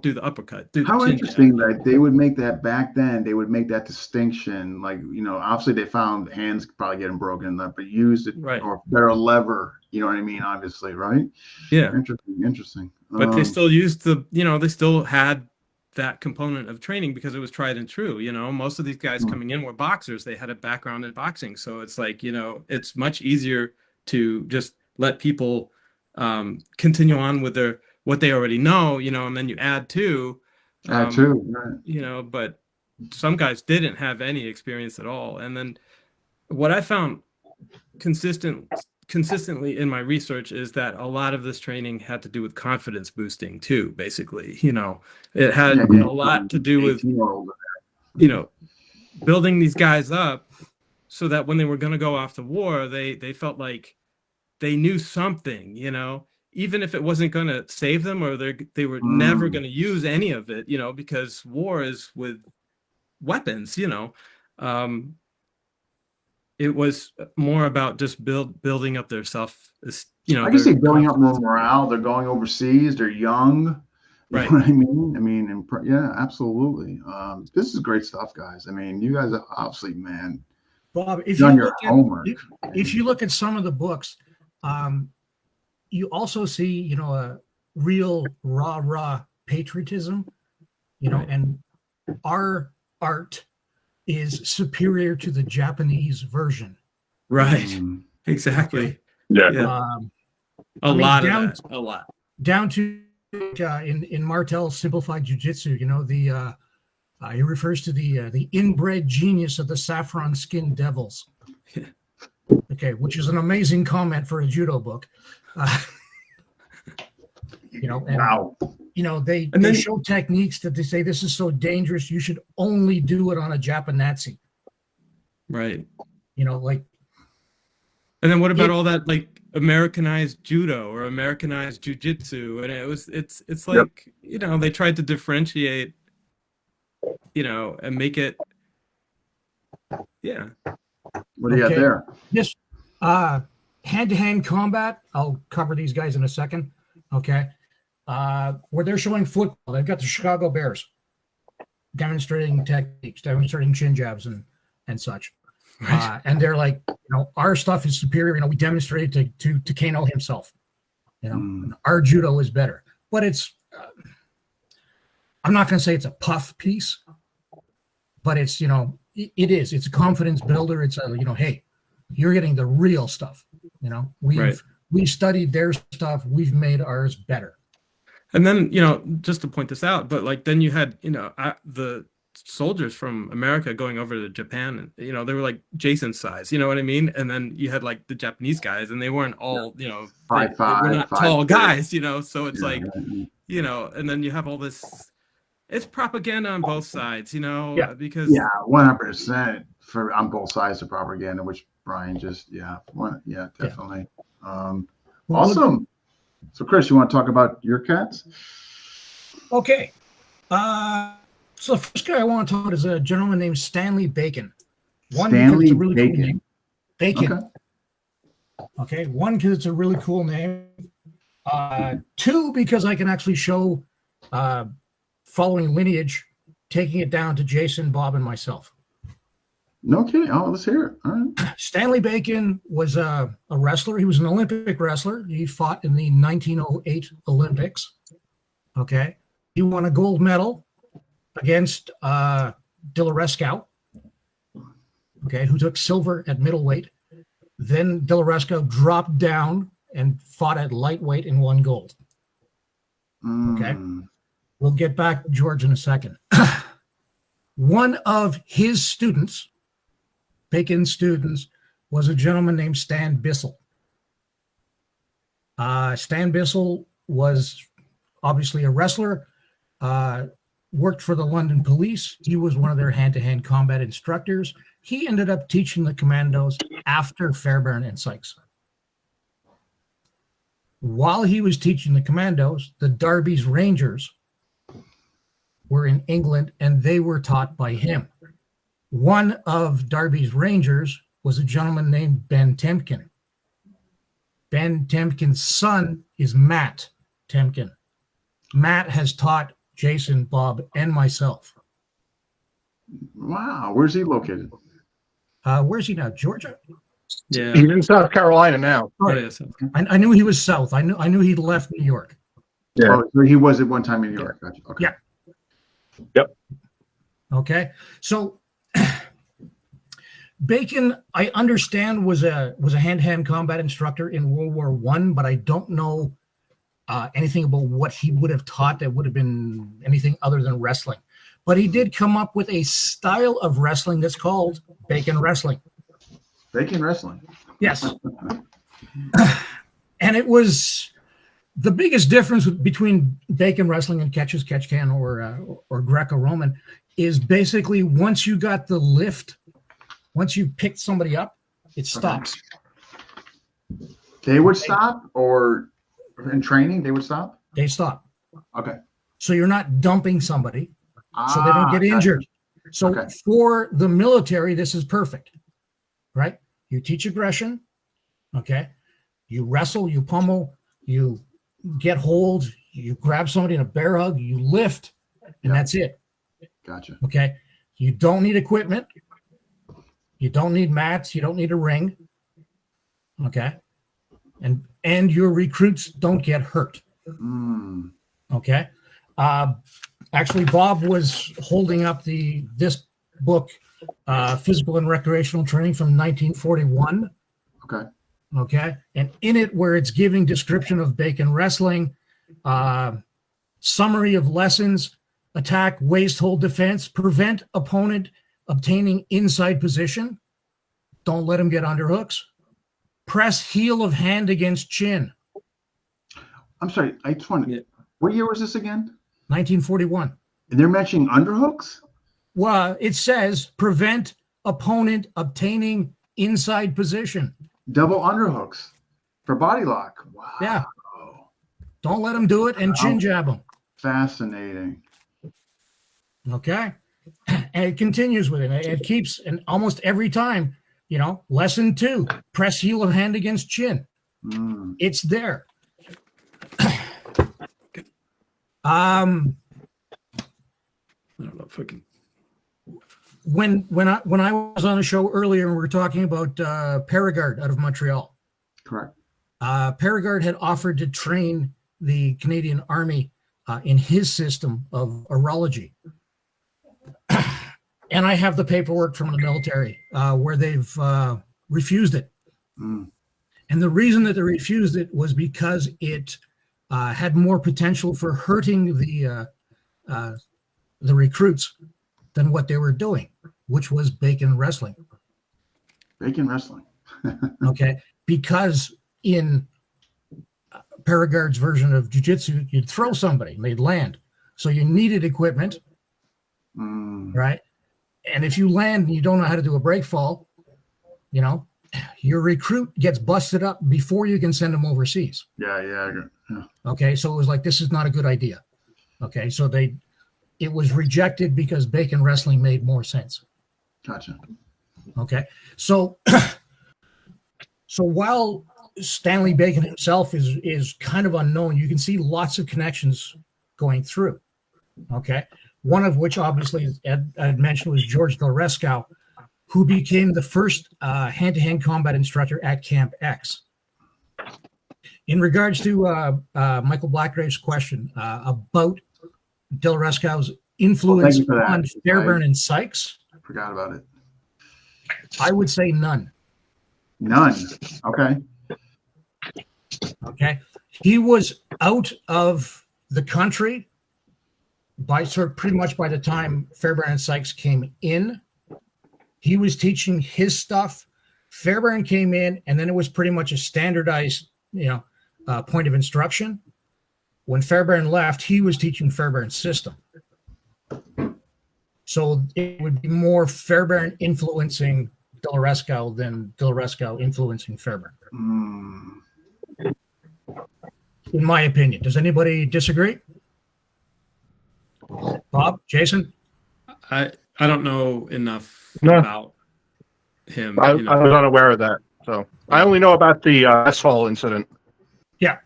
do the uppercut. Do How the chin interesting jab. that they would make that back then. They would make that distinction. Like, obviously they found hands probably getting broken, but used it or better lever. You know what I mean? Obviously, right? Yeah. Interesting. But they still used they still had that component of training because it was tried and true. Most of these guys coming in were boxers. They had a background in boxing. So it's like, it's much easier to just let people continue on with what they already know, and then you add to, right. But some guys didn't have any experience at all. And then what I found consistently in my research is that a lot of this training had to do with confidence boosting too, basically. It had a lot to do with, building these guys up so that when they were going to go off to war, they felt like they knew something, even if it wasn't going to save them or they were never going to use any of it, because war is with weapons, it was more about just building up their self, I can say building up morale. They're going overseas. They're young. You know what I mean? Yeah, absolutely. This is great stuff, guys. I mean, you guys are obviously, man, Bob, if done you your homework. If you look at some of the books, you also see, a real raw patriotism, and our art is superior to the Japanese version. Right. Exactly. Yeah. A lot. Down to in Martel's Simplified Jiu-Jitsu, he refers to the inbred genius of the saffron skinned devils. Okay, which is an amazing comment for a judo book. They show techniques that they say this is so dangerous, you should only do it on a Japanazi. Right. And then what about all that like Americanized judo or Americanized jiu-jitsu? And it's like, they tried to differentiate, and make it. Yeah. What do you got there? This hand-to-hand combat. I'll cover these guys in a second. Okay. where they're showing football. They've got the Chicago Bears demonstrating techniques, demonstrating chin jabs and such. Right. And they're like, our stuff is superior. We demonstrated to Kano himself. Our judo is better. But it's, I'm not going to say it's a puff piece, but it's, it is. It's a confidence builder. It's a, hey, you're getting the real stuff. We've studied their stuff. We've made ours better. And then, just to point this out, but like then you had, the soldiers from America going over to Japan, and they were like Jason's size, you know what I mean? And then you had like the Japanese guys, and they weren't all, they were not tall guys, so it's like, and then you have all this, it's propaganda on both sides, because 100% on both sides of propaganda, which Brian just definitely. Awesome. So Chris, you want to talk about your cats? Okay. So the first guy I want to talk about is a gentleman named Stanley Bacon. Stanley Bacon. Bacon. Okay. One, because it's a really cool name. Two, because I can actually show following lineage, taking it down to Jason, Bob, and myself. No kidding. Oh, let's hear it. All right. Stanley Bacon was a wrestler. He was an Olympic wrestler. He fought in the 1908 Olympics. Okay. He won a gold medal against Dilarescu, okay, who took silver at middleweight. Then Dilarescu dropped down and fought at lightweight and won gold. Okay. We'll get back to George in a second. One of his students, Bacon's students, was a gentleman named Stan Bissell. Stan Bissell was obviously a wrestler, worked for the London police. He was one of their hand-to-hand combat instructors. He ended up teaching the commandos after Fairbairn and Sykes. While he was teaching the commandos, the Derby's Rangers were in England, and they were taught by him. One of Derby's Rangers was a gentleman named Ben Temkin. Ben Temkin's son is Matt Temkin. Matt has taught Jason, Bob, and myself. Wow. Where's he located? Where's he now? Georgia? Yeah. He's in South Carolina now. Oh, yeah. I knew he was south. I knew he'd left New York. Yeah. Oh, so he was at one time in New York. Gotcha. Okay. Yeah. Yep. Okay. So Bacon, I understand, was a hand-to-hand combat instructor in World War I, but I don't know anything about what he would have taught that would have been anything other than wrestling. But he did come up with a style of wrestling that's called Bacon Wrestling. Bacon Wrestling. Yes. And it was the biggest difference between Bacon Wrestling and catch can or Greco-Roman is basically once you got the lift, once you picked somebody up, it stops. They would stop, or in training, they would stop? They stop. Okay. So you're not dumping somebody so they don't get injured. So for the military, this is perfect, right? You teach aggression, okay? You wrestle, you pummel, you get hold, you grab somebody in a bear hug, you lift, and that's it. Gotcha. Okay? You don't need equipment. You don't need mats. You don't need a ring. Okay? And your recruits don't get hurt. Okay? Actually, Bob was holding up this book, Physical and Recreational Training from 1941. Okay. Okay. And in it, where it's giving description of Bacon Wrestling, summary of lessons, attack, waist hold defense, prevent opponent obtaining inside position, don't let him get underhooks, press heel of hand against chin. I'm sorry, I just want to, what year was this again? 1941. And they're mentioning underhooks? Well, it says prevent opponent obtaining inside position. Double underhooks for body lock. Wow. Yeah. Don't let them do it and chin jab them. Fascinating. Okay. And it continues with it. It keeps, and almost every time, lesson 2, press heel of hand against chin. It's there. Um, I don't know if I can. when I was on a show earlier, and we were talking about Paragard out of Montreal. Correct. Paragard had offered to train the Canadian Army in his system of aurology. And I have the paperwork from the military where they've refused it. Mm. And the reason that they refused it was because it had more potential for hurting the recruits than what they were doing, which was bacon wrestling. Bacon wrestling. Okay, because in Paragard's version of jiu-jitsu, you'd throw somebody and they'd land. So you needed equipment, right? And if you land and you don't know how to do a break fall, your recruit gets busted up before you can send them overseas. Yeah. Okay, so it was like, this is not a good idea. Okay, so it was rejected because bacon wrestling made more sense. Gotcha. Okay, so while Stanley Bacon himself is kind of unknown, you can see lots of connections going through. Okay, one of which obviously I'd mentioned was George Del Rescau, who became the first hand-to-hand combat instructor at Camp X. In regards to Michael Blackgrave's question about Del Rescau's influence on Fairbairn and Sykes, I forgot about it. I would say none. None. Okay. Okay. He was out of the country pretty much by the time Fairbairn and Sykes came in. He was teaching his stuff. Fairbairn came in, and then it was pretty much a standardized, point of instruction. When Fairbairn left, he was teaching Fairbairn's system. So it would be more Fairbairn influencing Del Rescau than Del Rescau influencing Fairbairn. In my opinion. Does anybody disagree? Bob, Jason? I don't know enough about him. I was unaware of that. So I only know about the S-Hall incident. Yeah.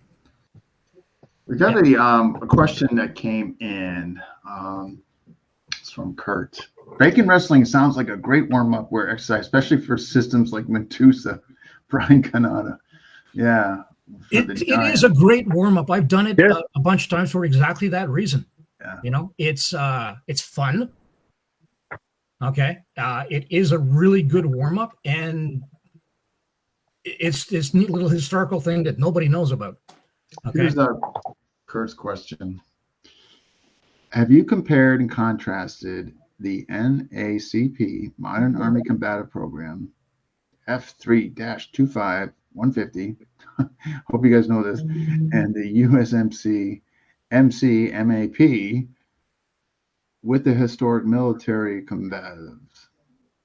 We got a question that came in. It's from Kurt. Bacon wrestling sounds like a great warm-up wear exercise, especially for systems like Medusa, Brian Canada. Yeah. It is a great warm-up. I've done it a bunch of times for exactly that reason. Yeah. It's fun. Okay. It is a really good warm-up, and it's this neat little historical thing that nobody knows about. Okay. Here's Kurt's question. Have you compared and contrasted the NACP, Modern Army Combative Program, F3-25-150, hope you guys know this, and the USMC MCMAP with the historic military combatives?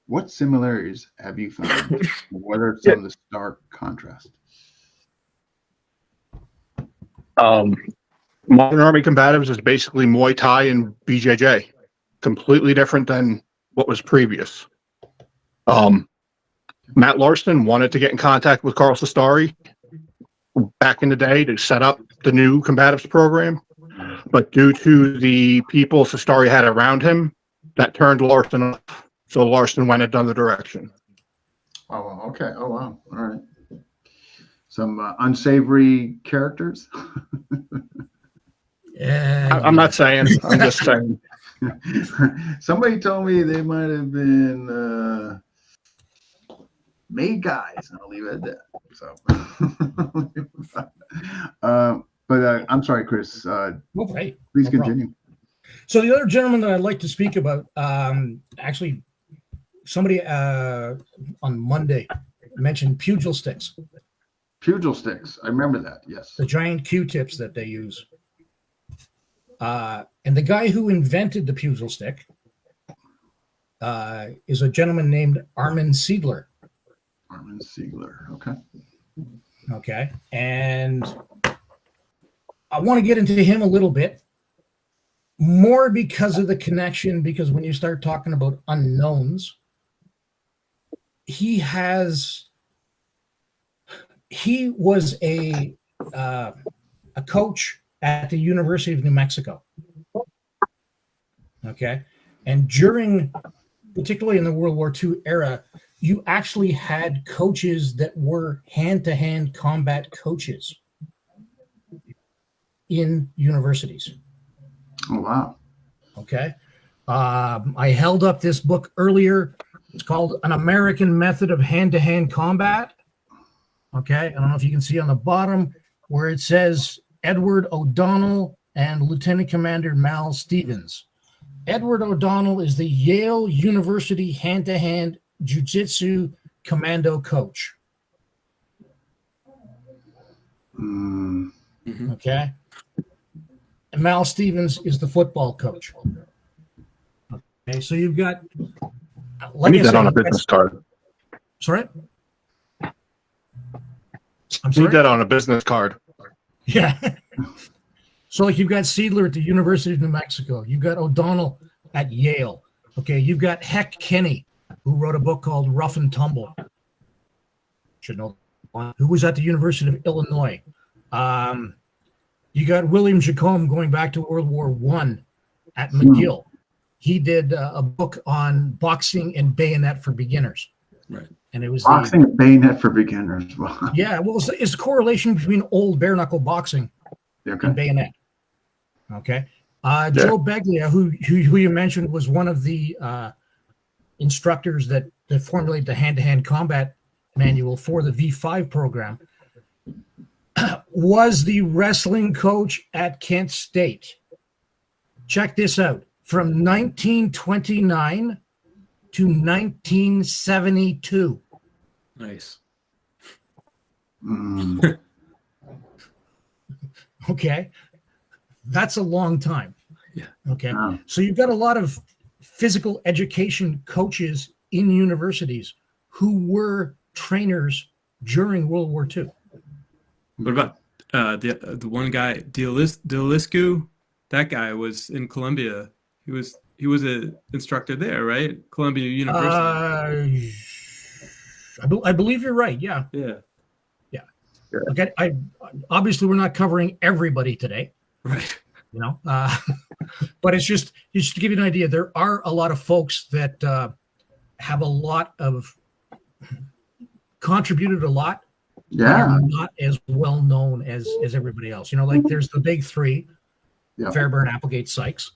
What similarities have you found? What are some of the stark contrasts? Modern Army Combatives is basically Muay Thai and BJJ. Completely different than what was previous. Matt Larson wanted to get in contact with Carl Sestari back in the day to set up the new combatives program, but due to the people Sestari had around him, that turned Larson off. So Larson went another direction. Oh, okay. Oh, wow. All right. Some unsavory characters. I'm not saying. I'm just saying. Somebody told me they might have been made guys. I'll leave it at that. So, but I'm sorry, Chris. Okay. Please continue. Problem. So the other gentleman that I'd like to speak about, actually, somebody on Monday mentioned pugil sticks. Pugil sticks. I remember that. Yes. The giant Q-tips that they use. And the guy who invented the pugil stick is a gentleman named Armin Siegler. Armin Siegler. Okay. Okay. And I want to get into him a little bit more because of the connection, because when you start talking about unknowns, he was a coach at the University of New Mexico. Okay. And during, particularly in the World War II era, you actually had coaches that were hand-to-hand combat coaches in universities. Oh, wow. Okay. I held up this book earlier. It's called An American Method of Hand-to-Hand Combat. Okay. I don't know if you can see on the bottom where it says Edward O'Donnell and Lieutenant Commander Mal Stevens. Edward O'Donnell is the Yale University hand-to-hand jiu-jitsu commando coach. Okay. And Mal Stevens is the football coach. Okay, so you've got... I need that on a business card. Sorry? I'm Need that on a business card. Yeah. So like you've got Seidler at the University of New Mexico. You've got O'Donnell at Yale. Okay, you've got Heck Kenny, who wrote a book called Rough and Tumble. Should know. Who was at the University of Illinois. You got William Jacome going back to World War I at McGill. He did a book on boxing and bayonet for beginners. Right. And it was Boxing and bayonet for beginners. yeah, well, it's a correlation between old bare knuckle boxing and bayonet. Okay. Joe Beglia, who you mentioned, was one of the instructors that formulated the hand-to-hand combat manual for the V5 program, was the wrestling coach at Kent State. Check this out. From 1929 to 1972. Nice. Okay. That's a long time. Yeah. Okay. Wow. So you've got a lot of physical education coaches in universities who were trainers during World War II. What about the one guy, Deliscu? That guy was in Columbia. He was an instructor there, right? Columbia University. I believe you're right. Yeah. Yeah. Okay. Obviously we're not covering everybody today. Right. You know, but it's just to give you an idea. There are a lot of folks that have a lot of contributed a lot. Yeah. Are not as well known as everybody else. You know, like there's the big three: Fairbairn, Applegate, Sykes.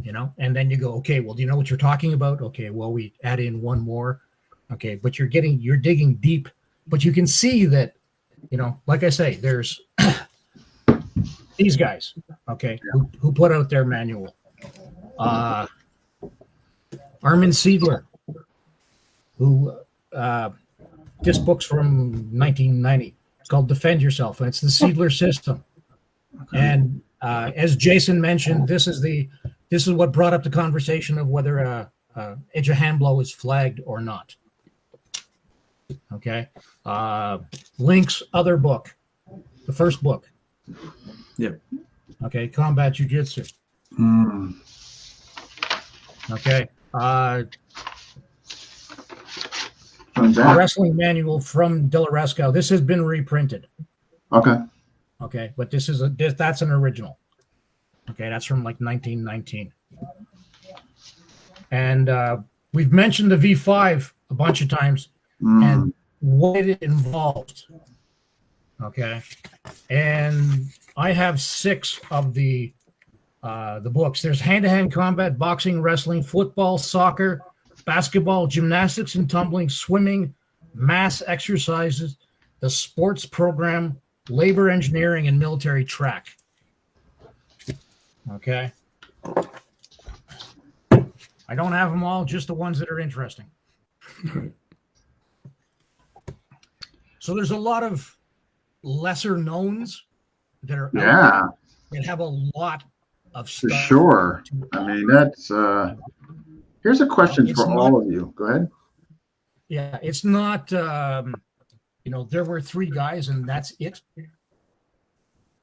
You know, and then you go, okay, well, do you know what you're talking about? Okay, well, we add in one more. Okay, but you're digging deep, but you can see that, you know, like I say, there's these guys, okay, who put out their manual. Armin Seidler, who this book's from 1990. It's called Defend Yourself, and it's the Seidler system. And as Jason mentioned, this is what brought up the conversation of whether a edge of hand blow is flagged or not. Okay. Link's other book, the first book. Yep. Okay. Combat Jiu-Jitsu. Okay. Wrestling manual from Delaresco. This has been reprinted. Okay. Okay. But that's an original. Okay. That's from like 1919. And we've mentioned the V5 a bunch of times. And what it involved. Okay. And I have 6 of the books. There's hand-to-hand combat, boxing, wrestling, football, soccer, basketball, gymnastics and tumbling, swimming, mass exercises, the sports program, labor engineering, and military track. Okay. I don't have them all, just the ones that are interesting. So there's a lot of lesser knowns that are out there that have a lot of stuff. For sure. I mean, that's here's a question for all of you. Go ahead. Yeah, it's not you know, there were 3 guys and that's it.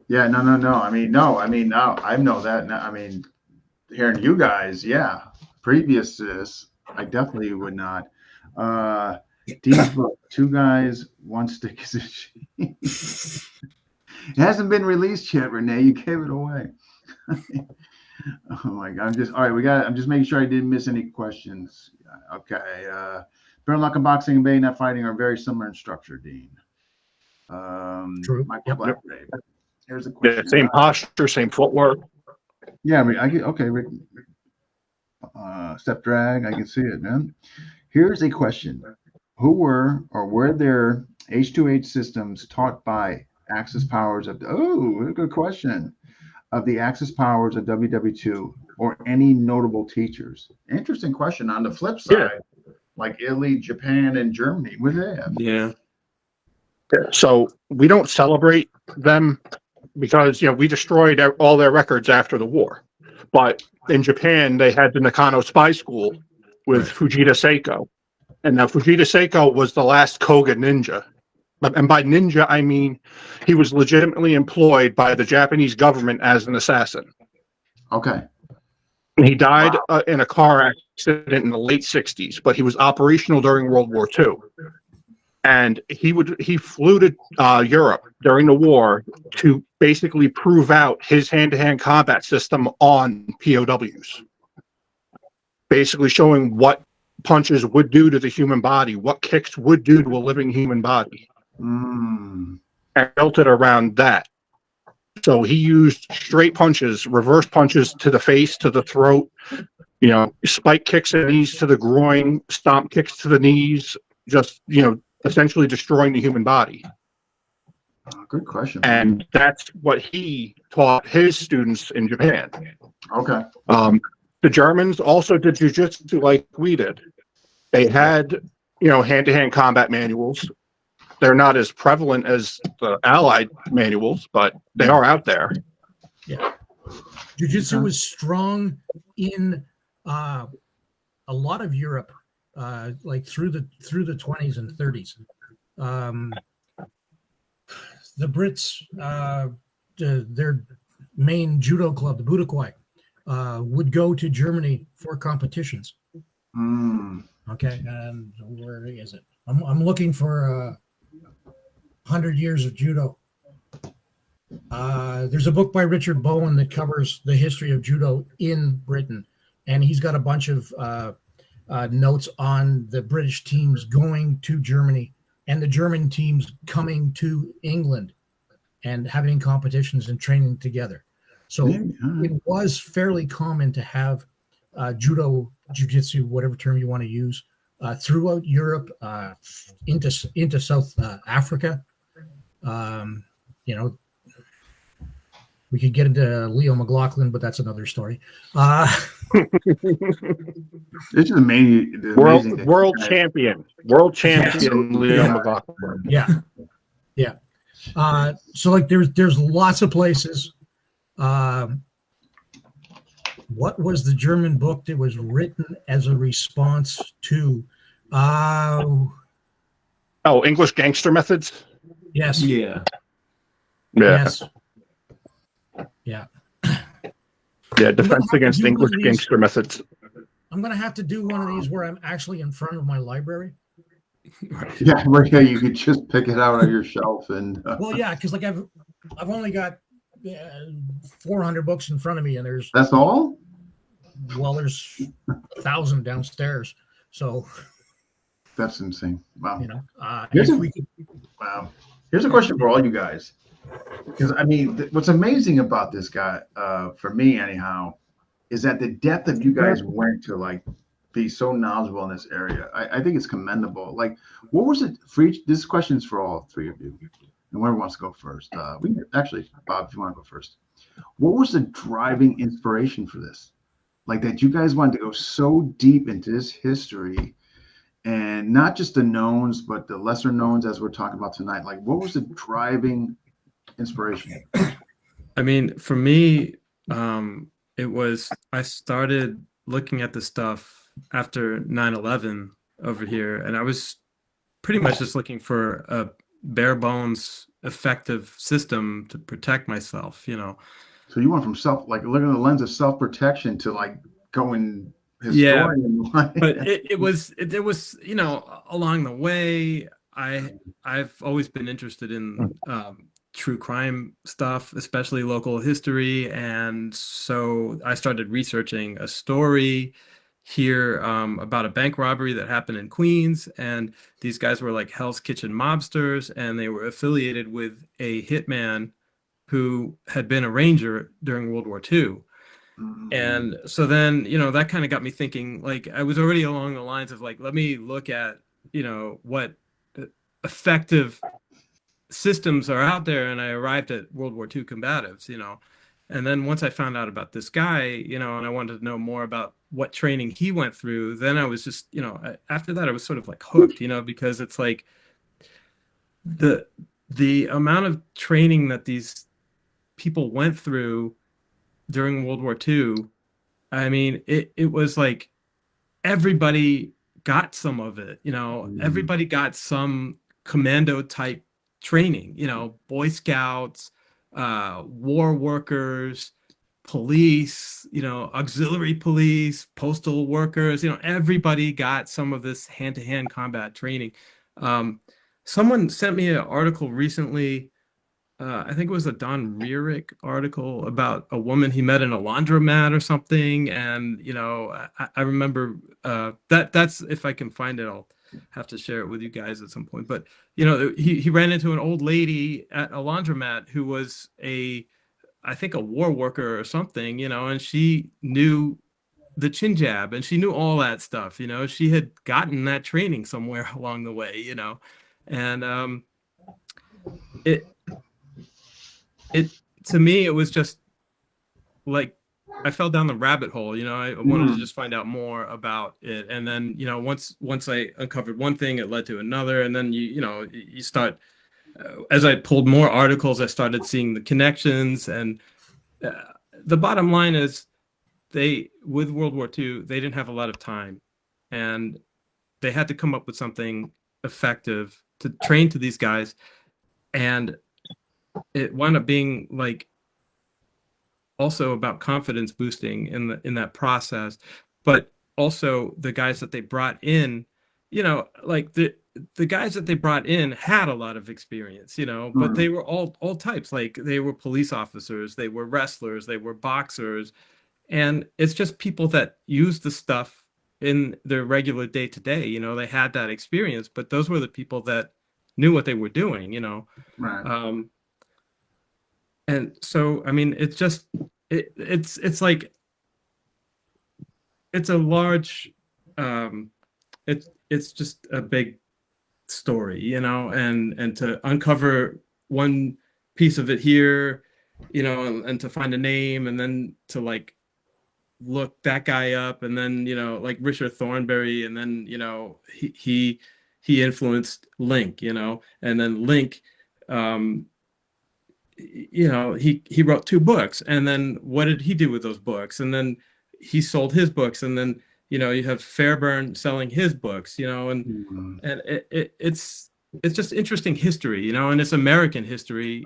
Yeah, no. I mean, no, I know that. I mean, hearing you guys, previous to this, I definitely would not. Dean's book, 2 guys, 1 stick is a sheep. It hasn't been released yet, Renee. You gave it away. Oh my God. All right. I'm just making sure I didn't miss any questions. Okay. Burn Lock and Boxing and Bayonet Fighting are very similar in structure, Dean. True. Michael Yep. Blackgrave. Here's a question. Yeah, same posture, same footwork. Yeah, I get okay. Step drag, I can see it, man. Here's a question: who were there H2H systems taught by Axis powers of? Oh, good question. Of the Axis powers of WW2 or any notable teachers? Interesting question. On the flip side, like Italy, Japan, and Germany, were they? Yeah. So we don't celebrate them because we destroyed all their records after the war. But in Japan, they had the Nakano Spy School with Fujita Seiko, and now Fujita Seiko was the last Koga ninja. And by ninja, I mean he was legitimately employed by the Japanese government as an assassin. Okay. He died in a car accident in the late 60s, but he was operational during World War II. And he flew to Europe during the war to basically prove out his hand-to-hand combat system on POWs. Basically showing what punches would do to the human body, what kicks would do to a living human body. And built it around that. So he used straight punches, reverse punches to the face, to the throat, spike kicks and knees to the groin, stomp kicks to the knees, just, essentially destroying the human body. Good question. And that's what he taught his students in Japan. Okay. The Germans also did jujitsu like we did. They had, hand-to-hand combat manuals. They're not as prevalent as the Allied manuals, but they are out there. Yeah. Jiu-jitsu was strong in a lot of Europe, like through the 20s and 30s. The Brits, their main judo club, the WWI, would go to Germany for competitions. Okay, and where is it? I'm looking for 100 Years of Judo. There's a book by Richard Bowen that covers the history of judo in Britain, and he's got a bunch of notes on the British teams going to Germany and the German teams coming to England and having competitions and training together. So it was fairly common to have judo, jiu-jitsu, whatever term you want to use, throughout Europe, into South Africa. We could get into Leo McLaughlin, but that's another story. This is amazing. World champion Leo McLaughlin. Yeah. So like there's lots of places. What was the German book that was written as a response to? English Gangster Methods. Yes. Yeah. Yes. Yeah. Yeah, Defense Against English Gangster Methods. I'm going to have to do one of these where I'm actually in front of my library. Yeah, right here you could just pick it out of your shelf and. Well, yeah, because like I've only got 400 books in front of me, and there's. That's all. Well, there's 1,000 downstairs, so. That's insane. Wow. Wow. Here's a question for all you guys. Because what's amazing about this guy, for me anyhow, is that the depth of you guys went to like be so knowledgeable in this area. I think it's commendable. Like, what was it for each? This question is for all three of you, and whoever wants to go first. Actually, Bob, if you want to go first, what was the driving inspiration for this? Like that you guys wanted to go so deep into this history, and not just the knowns, but the lesser knowns as we're talking about tonight. Like, what was the driving inspiration? For me, it was, I started looking at the stuff after 9/11 over here, and I was pretty much just looking for a bare bones effective system to protect myself, So you went from looking at the lens of self-protection to like going historian. Yeah, but there was along the way, I've always been interested in true crime stuff, especially local history. And so I started researching a story here about a bank robbery that happened in Queens. And these guys were like Hell's Kitchen mobsters, and they were affiliated with a hitman who had been a ranger during World War II. And so then, that kind of got me thinking, like, I was already along the lines of like, let me look at, what effective systems are out there. And I arrived at World War II combatives, and then once I found out about this guy, and I wanted to know more about what training he went through, then I was just, after that, I was sort of like hooked, because it's like the amount of training that these people went through during World War II. I mean, it was like everybody got some of it, everybody got some commando type training, Boy Scouts, war workers, police, auxiliary police, postal workers, everybody got some of this hand-to-hand combat training. Someone sent me an article recently. I think it was a Don Rearick article about a woman he met in a laundromat or something. And, I remember that's, if I can find it, I'll have to share it with you guys at some point. But, he ran into an old lady at a laundromat who was I think a war worker or something, and she knew the chin jab and she knew all that stuff, she had gotten that training somewhere along the way, and it to me, it was just like I fell down the rabbit hole. I wanted to just find out more about it, and then once I uncovered one thing, it led to another, and then you start. As I pulled more articles, I started seeing the connections, and the bottom line is, with World War II, they didn't have a lot of time, and they had to come up with something effective to train to these guys, and it wound up being like also about confidence boosting in that process, but also the guys that they brought in, like the guys that they brought in had a lot of experience, but they were all types. Like they were police officers, they were wrestlers, they were boxers, and it's just people that use the stuff in their regular day to day. They had that experience, but those were the people that knew what they were doing. Right. And so, I mean, it's just, it's like, it's a large, it's just a big story, and to uncover one piece of it here, and to find a name, and then to like look that guy up, and then, like Richard Thornberry, and then, he influenced Link, and then Link, he wrote 2 books, and then what did he do with those books? And then he sold his books, and then you have Fairbairn selling his books, and it's just interesting history, and it's American history.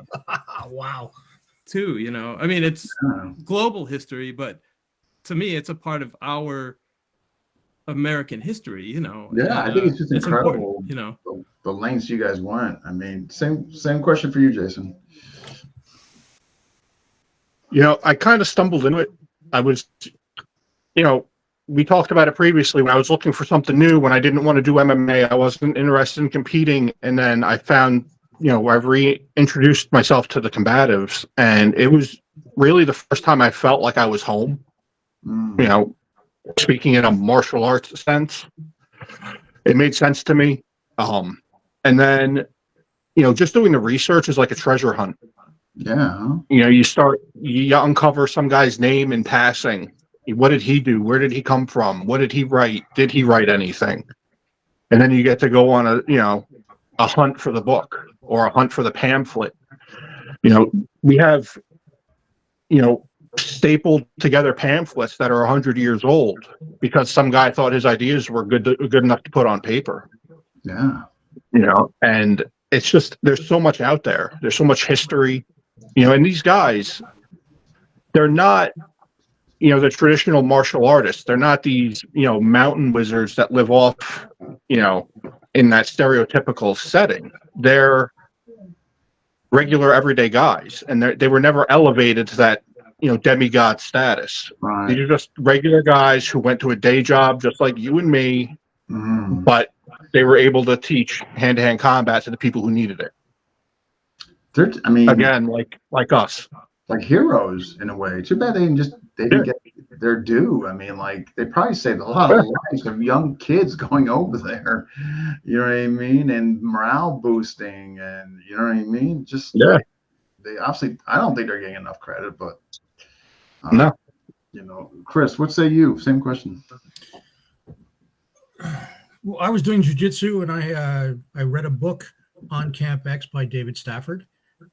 Wow. Too, I mean, it's global history, but to me, it's a part of our American history, Yeah, I think it's just incredible, the lengths you guys went. I mean, same question for you, Jason. I kind of stumbled into it. I was, we talked about it previously when I was looking for something new, when I didn't want to do MMA, I wasn't interested in competing. And then I found, I've reintroduced myself to the combatives, and it was really the first time I felt like I was home, speaking in a martial arts sense. It made sense to me. And then, just doing the research is like a treasure hunt. Yeah. You uncover some guy's name in passing. What did he do? Where did he come from? What did he write? Did he write anything? And then you get to go on a hunt for the book or a hunt for the pamphlet. We have, stapled together pamphlets that are 100 years old because some guy thought his ideas were good enough to put on paper. Yeah. And it's just, there's so much out there. There's so much history, and these guys, they're not, the traditional martial artists. They're not these, mountain wizards that live off, in that stereotypical setting. They're regular everyday guys, and they were never elevated to that, demigod status. Right. These are just regular guys who went to a day job just like you and me, but they were able to teach hand-to-hand combat to the people who needed it. Again, like us, like heroes in a way. Too bad they didn't get their due. I mean, like, they probably saved a lot of lives of young kids going over there. You know what I mean? And morale boosting, and you know what I mean? Just they obviously, I don't think they're getting enough credit, but no. Cris, what say you? Same question. Well, I was doing jiu-jitsu, and I read a book on Camp X by David Stafford,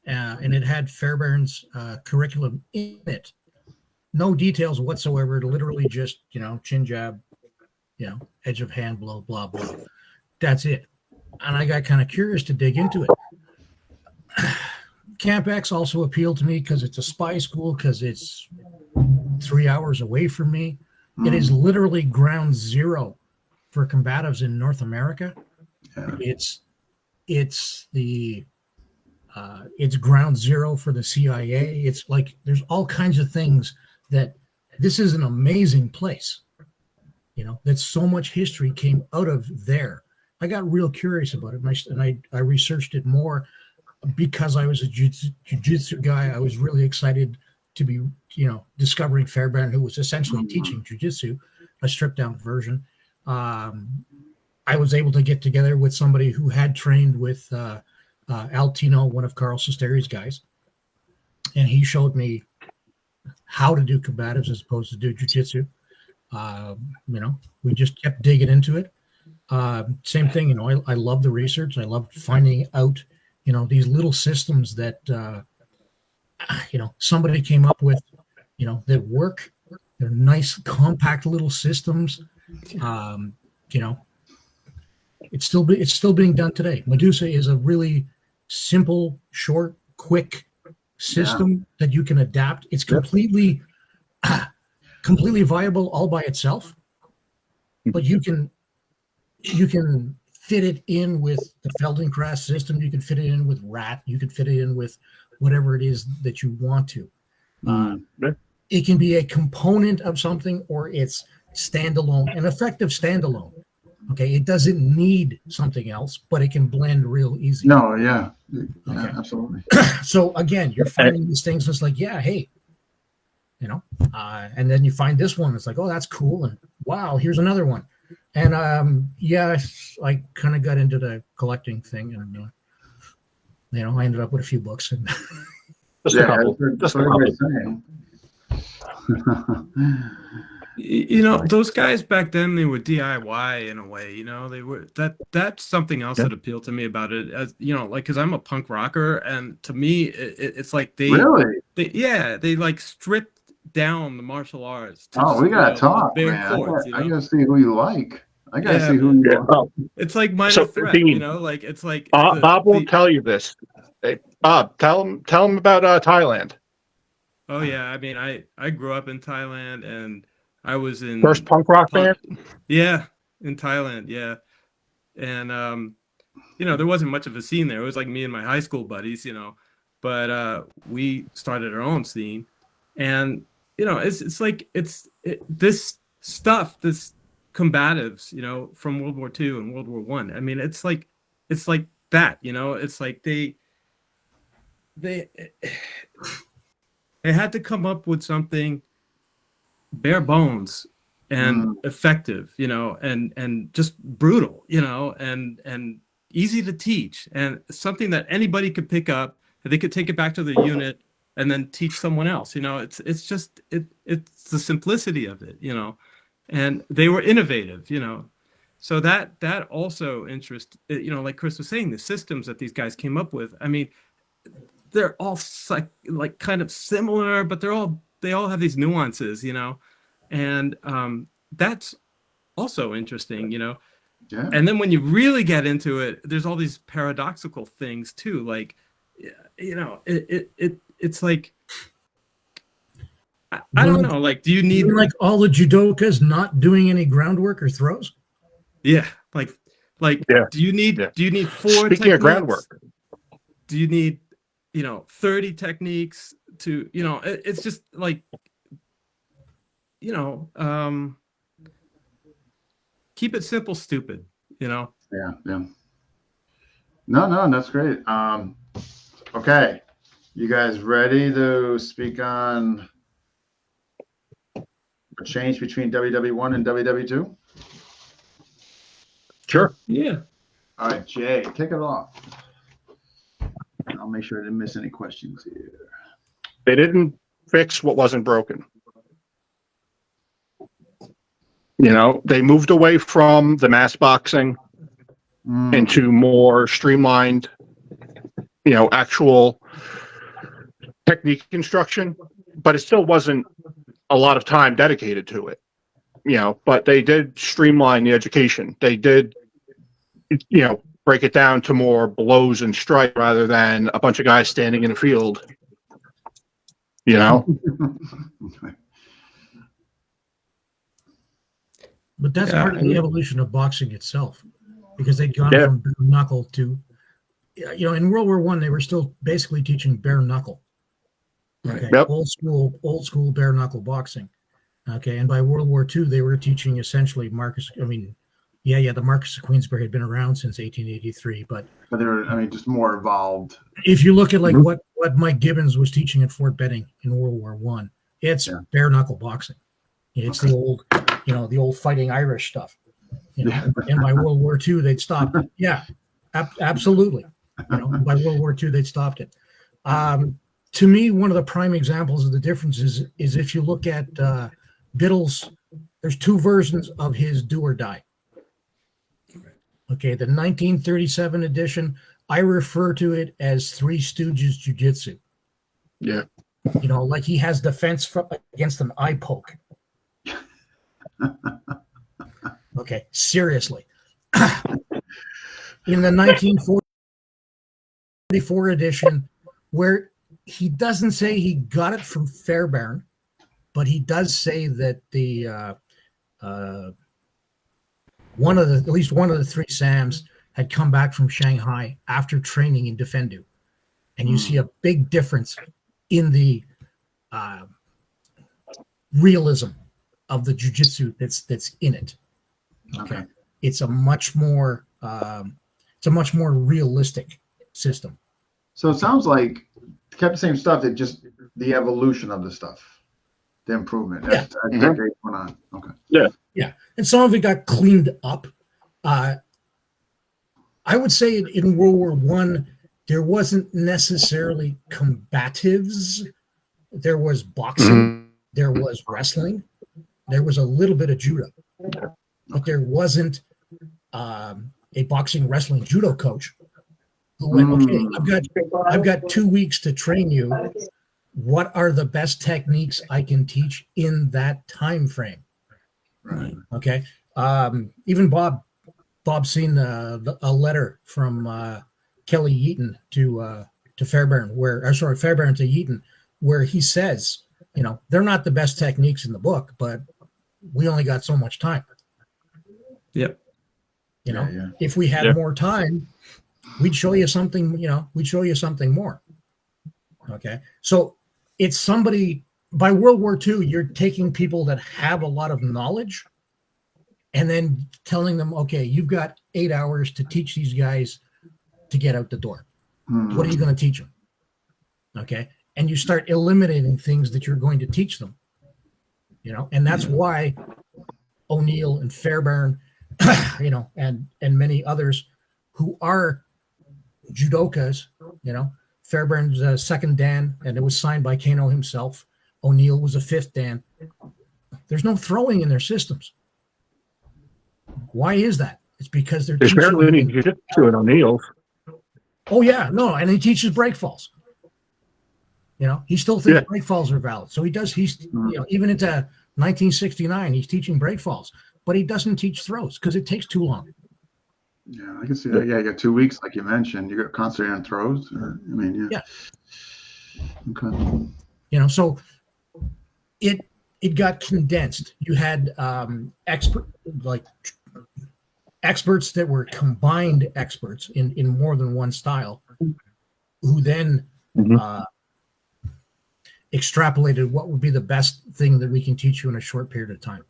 and it had Fairbairn's curriculum in it. No details whatsoever. Literally just, chin jab, edge of hand blow, blah, blah. That's it. And I got kind of curious to dig into it. Camp X also appealed to me because it's a spy school, because it's 3 hours away from me. It is literally ground zero for combatives in North America. Yeah. It's ground zero for the CIA. It's like there's all kinds of things that this is an amazing place. That so much history came out of there. I got real curious about it, and I researched it more because I was a jiu-jitsu guy. I was really excited to be, discovering Fairbairn, who was essentially teaching jiu-jitsu, a stripped-down version. I was able to get together with somebody who had trained with Al Tino, one of Carl Sesteri's guys, and he showed me how to do combatives as opposed to do jiu-jitsu. We just kept digging into it. Same thing, I love the research. I love finding out, these little systems that, somebody came up with, that work. They're nice, compact little systems. It's still being done today. Medusa is a really simple, short, quick system that you can adapt. It's completely viable all by itself, but you can fit it in with the Feldenkrais system. You can fit it in with RAT. You can fit it in with whatever it is that you want to. It can be a component of something, or it's standalone, an effective standalone. Okay, it doesn't need something else, but it can blend real easy. No, yeah, absolutely. So again, you're finding these things. It's like, hey, and then you find this one. It's like, oh, that's cool, and wow, here's another one. And I kind of got into the collecting thing, and I ended up with a few books. And just a couple. Those guys back then, they were DIY in a way. They were that's something else that appealed to me about it. As because I'm a punk rocker, and to me, it's like they like stripped down the martial arts. We gotta talk, man. I gotta see who you like. I gotta see who you like. It's like Minor Threat, like it's like Bob won't tell you this. Hey, Bob, tell him about Thailand. Oh yeah, I mean, I grew up in Thailand, and I was in first punk rock band. Yeah, in Thailand, yeah, and there wasn't much of a scene there. It was like me and my high school buddies, but we started our own scene, and it's like this stuff, this combatives, from World War II and World War I. I mean, it's like that, it's like they had to come up with something bare bones and effective, and just brutal, and easy to teach, and something that anybody could pick up, and they could take it back to their unit and then teach someone else. It's just it's the simplicity of it, and they were innovative, so that also interests, like Cris was saying, the systems that these guys came up with. I mean, they're all like kind of similar, but they all have these nuances, and that's also interesting, Yeah. And then when you really get into it, there's all these paradoxical things too, like, it's like, I don't know, like, do you need like all the judokas not doing any groundwork or throws? Yeah, do you need 4 Speaking techniques? of groundwork, do you need 30 techniques to, it's just like, keep it simple, stupid, Yeah. No, that's great. Okay. You guys ready to speak on a change between WW1 and WW2? Sure. Yeah. All right, Jay, kick it off. And I'll make sure I didn't miss any questions here. They didn't fix what wasn't broken. They moved away from the mass boxing into more streamlined, actual technique instruction, but it still wasn't a lot of time dedicated to it, but they did streamline the education. They did, break it down to more blows and strike rather than a bunch of guys standing in a field, But that's part of the evolution of boxing itself, because they'd gone from bare knuckle to, in World War I, they were still basically teaching bare knuckle. Okay. Yep. Old school bare knuckle boxing. Okay. And by World War II, they were teaching essentially the Marquis of Queensberry had been around since 1883, but they were, just more evolved. If you look at like what Mike Gibbons was teaching at Fort Benning in World War I, it's bare knuckle boxing. It's the old, the old fighting Irish stuff. And by World War II, they'd stopped it. Yeah, absolutely. By World War II, they'd stopped it. To me, one of the prime examples of the difference is if you look at Biddle's, there's two versions of his Do or Die. Okay, the 1937 edition, I refer to it as Three Stooges Jiu-Jitsu. Yeah. Like he has defense against an eye poke. Okay, seriously. In the 1944 edition, where he doesn't say he got it from Fairbairn, but he does say that the at least one of the three Sams had come back from Shanghai after training in Defendu, and you see a big difference in the realism of the jiu-jitsu that's in it. Okay. It's a much more realistic system. So it sounds like kept the same stuff. It just the evolution of the stuff, the improvement. That's going on. Okay. Yeah, and some of it got cleaned up. I would say in World War I, there wasn't necessarily combatives. There was boxing. There was wrestling. There was a little bit of judo, but there wasn't a boxing, wrestling, judo coach who went, okay, I've got 2 weeks to train you. What are the best techniques I can teach in that time frame? Right. Okay. Even Bob's seen a letter from Kelly Yeaton to Fairbairn, Fairbairn to Yeaton, where he says, they're not the best techniques in the book, but we only got so much time. Yep. If we had more time, we'd show you something, we'd show you something more. Okay. So it's somebody by World War II, you're taking people that have a lot of knowledge and then telling them, okay, you've got 8 hours to teach these guys to get out the door. What are you going to teach them? Okay. And you start eliminating things that you're going to teach them, and that's why O'Neill and Fairbairn, and many others who are judokas, Fairbairn's second Dan, and it was signed by Kano himself. O'Neill was a fifth Dan. There's no throwing in their systems. Why is that? It's because they're There's barely any jiu-jitsu in O'Neill's. Oh yeah, no, and he teaches break falls. He still thinks break falls are valid. So he does. He's even into 1969, he's teaching break falls, but he doesn't teach throws because it takes too long. Yeah, I can see that. Yeah, you got 2 weeks, like you mentioned. You got to concentrate on throws. Yeah. Okay. So it got condensed. You had experts that were combined experts in more than one style, who then extrapolated what would be the best thing that we can teach you in a short period of time.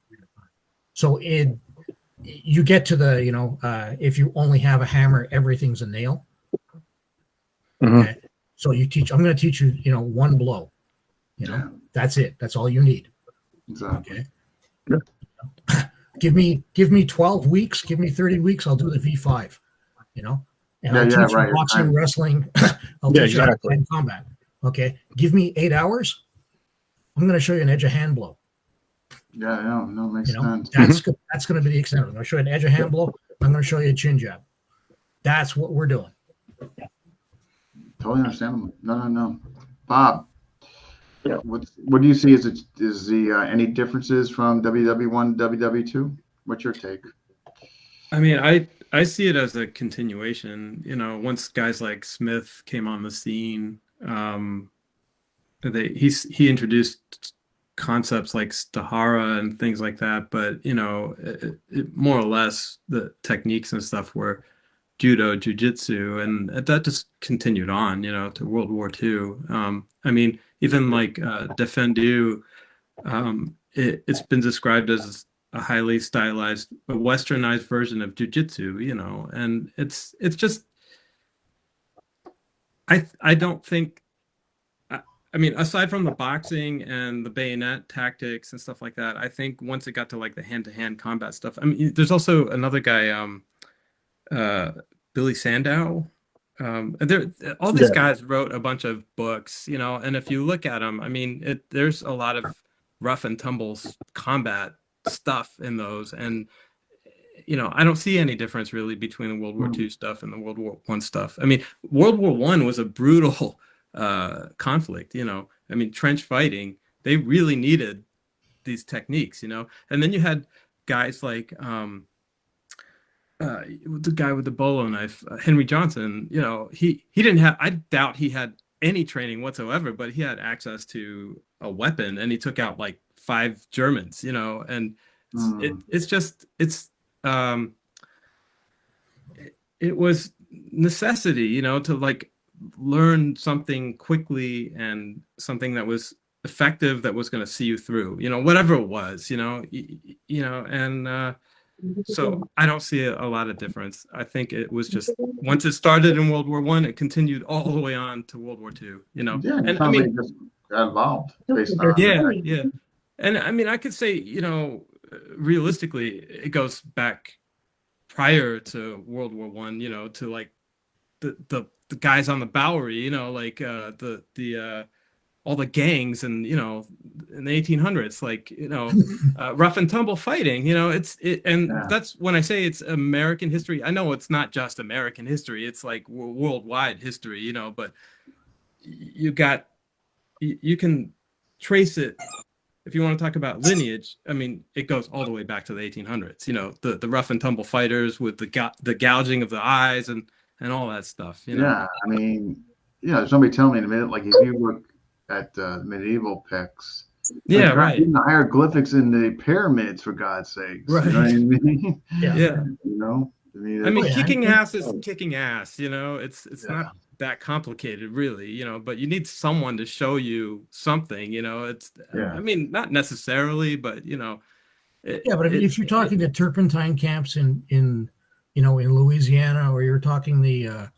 So you get to the, if you only have a hammer, everything's a nail. Okay. So I'm going to teach you, one blow, that's it. That's all you need. Exactly. Okay. Yeah. Give me 12 weeks, give me 30 weeks. I'll do the V5, and I'll teach you boxing, wrestling. I'll teach you combat. Okay. Give me 8 hours. I'm going to show you an edge of hand blow. Yeah, no, makes sense. That's going to be the extent. I'm going to show you an edge of hand blow. I'm going to show you a chin jab. That's what we're doing. Totally understandable. No. Bob, what do you see is any differences from WW1 to WW2? What's your take? I mean, I see it as a continuation. Once guys like Smith came on the scene, he introduced concepts like Stahara and things like that, but it more or less the techniques and stuff were judo, jiu-jitsu, and that just continued on, to World War II. I mean, even like Defendu, it's been described as a highly stylized, a westernized version of jiu-jitsu, and it's just, I don't think, I mean, aside from the boxing and the bayonet tactics and stuff like that, I think once it got to like the hand-to-hand combat stuff, I mean, there's also another guy, Billy Sandow. All these guys wrote a bunch of books, and if you look at them, I mean, there's a lot of rough and tumble combat stuff in those, and I don't see any difference really between the World War II stuff and the World War I stuff. I mean, World War I was a brutal conflict. I mean, trench fighting, they really needed these techniques, and then you had guys like the guy with the bolo knife, Henry Johnson. He didn't have, I doubt he had any training whatsoever, but he had access to a weapon, and he took out like 5 Germans, and it was necessity, to like learn something quickly and something that was effective, that was going to see you through, whatever it was, and so I don't see a lot of difference. I think it was just, once it started in World War I, it continued all the way on to World War II, Yeah, and I mean, just got involved based on yeah. And I mean, I could say, realistically, it goes back prior to World War I, to like the guys on the Bowery, like all the gangs, and in the 1800s, like rough and tumble fighting, that's when I say it's American history. I know it's not just American history, it's like worldwide history, but you can trace it. If you want to talk about lineage, I mean, it goes all the way back to the 1800s, the rough and tumble fighters with the gouging of the eyes and all that stuff, Yeah, I mean, somebody tell me in a minute, like if you look at medieval pics, yeah, right, the hieroglyphics in the pyramids, for God's sakes, right. You know what I mean? Yeah. I mean, kicking ass is kicking ass, it's not that complicated really, but you need someone to show you something, I mean, not necessarily, but but if you're talking the turpentine camps in Louisiana, or you're talking the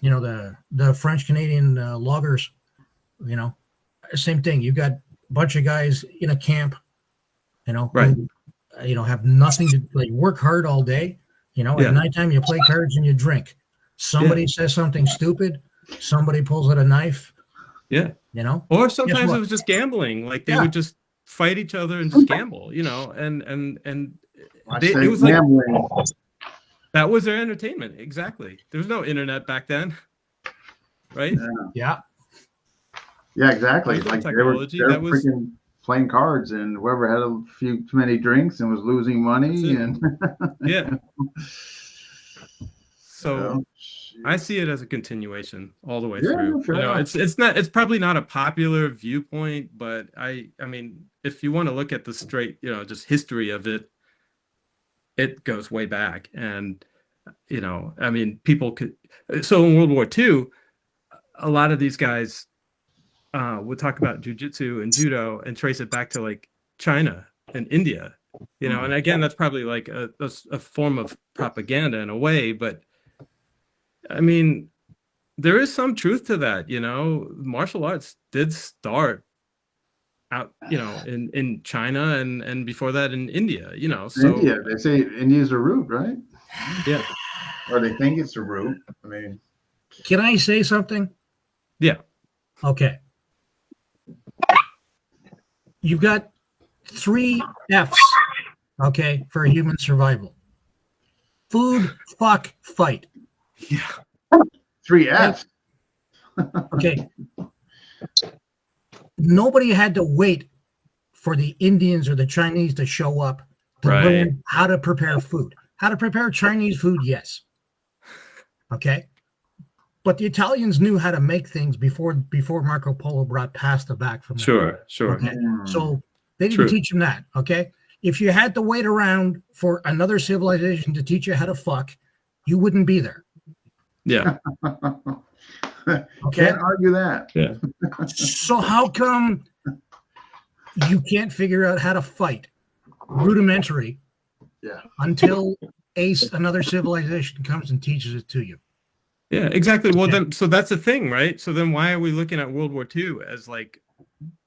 the French Canadian loggers, same thing. You got a bunch of guys in a camp, right, who, have nothing to like, work hard all day. At nighttime you play cards and you drink. Somebody says something stupid, somebody pulls out a knife. Yeah. Or sometimes it was just gambling. Like they would just fight each other and just gamble, and it was gambling. Like that was their entertainment. Exactly. There was no internet back then. Right? Yeah. Yeah, exactly. Like they were freaking playing cards, and whoever had a few too many drinks and was losing money, and yeah. So I see it as a continuation all the way through. It's probably not a popular viewpoint, but I mean, if you want to look at the straight, just history of it, it goes way back. And I mean, people could. So in World War II, a lot of these guys would talk about jujitsu and judo and trace it back to like China and India, you know. And again, that's probably like a form of propaganda in a way, but I mean, there is some truth to that, you know. Martial arts did start out, you know, in China and before that in India, you know. So India, they say India's a root, right? yeah. Or they think it's a root. I mean, Can I say something? Yeah. Okay. You've got 3 F's, okay, for human survival. Food, fuck, fight. Yeah. 3 F's. Okay. Nobody had to wait for the Indians or the Chinese to show up to learn how to prepare food. How to prepare Chinese food, yes. Okay. But the Italians knew how to make things before Marco Polo brought pasta back from there. Sure. Okay? So they didn't teach them that. Okay. If you had to wait around for another civilization to teach you how to fuck, you wouldn't be there. Yeah. Okay. Can't argue that. Yeah. So how come you can't figure out how to fight rudimentary until another civilization comes and teaches it to you? Yeah, exactly. Well, then, so that's the thing, right? So then why are we looking at World War II as like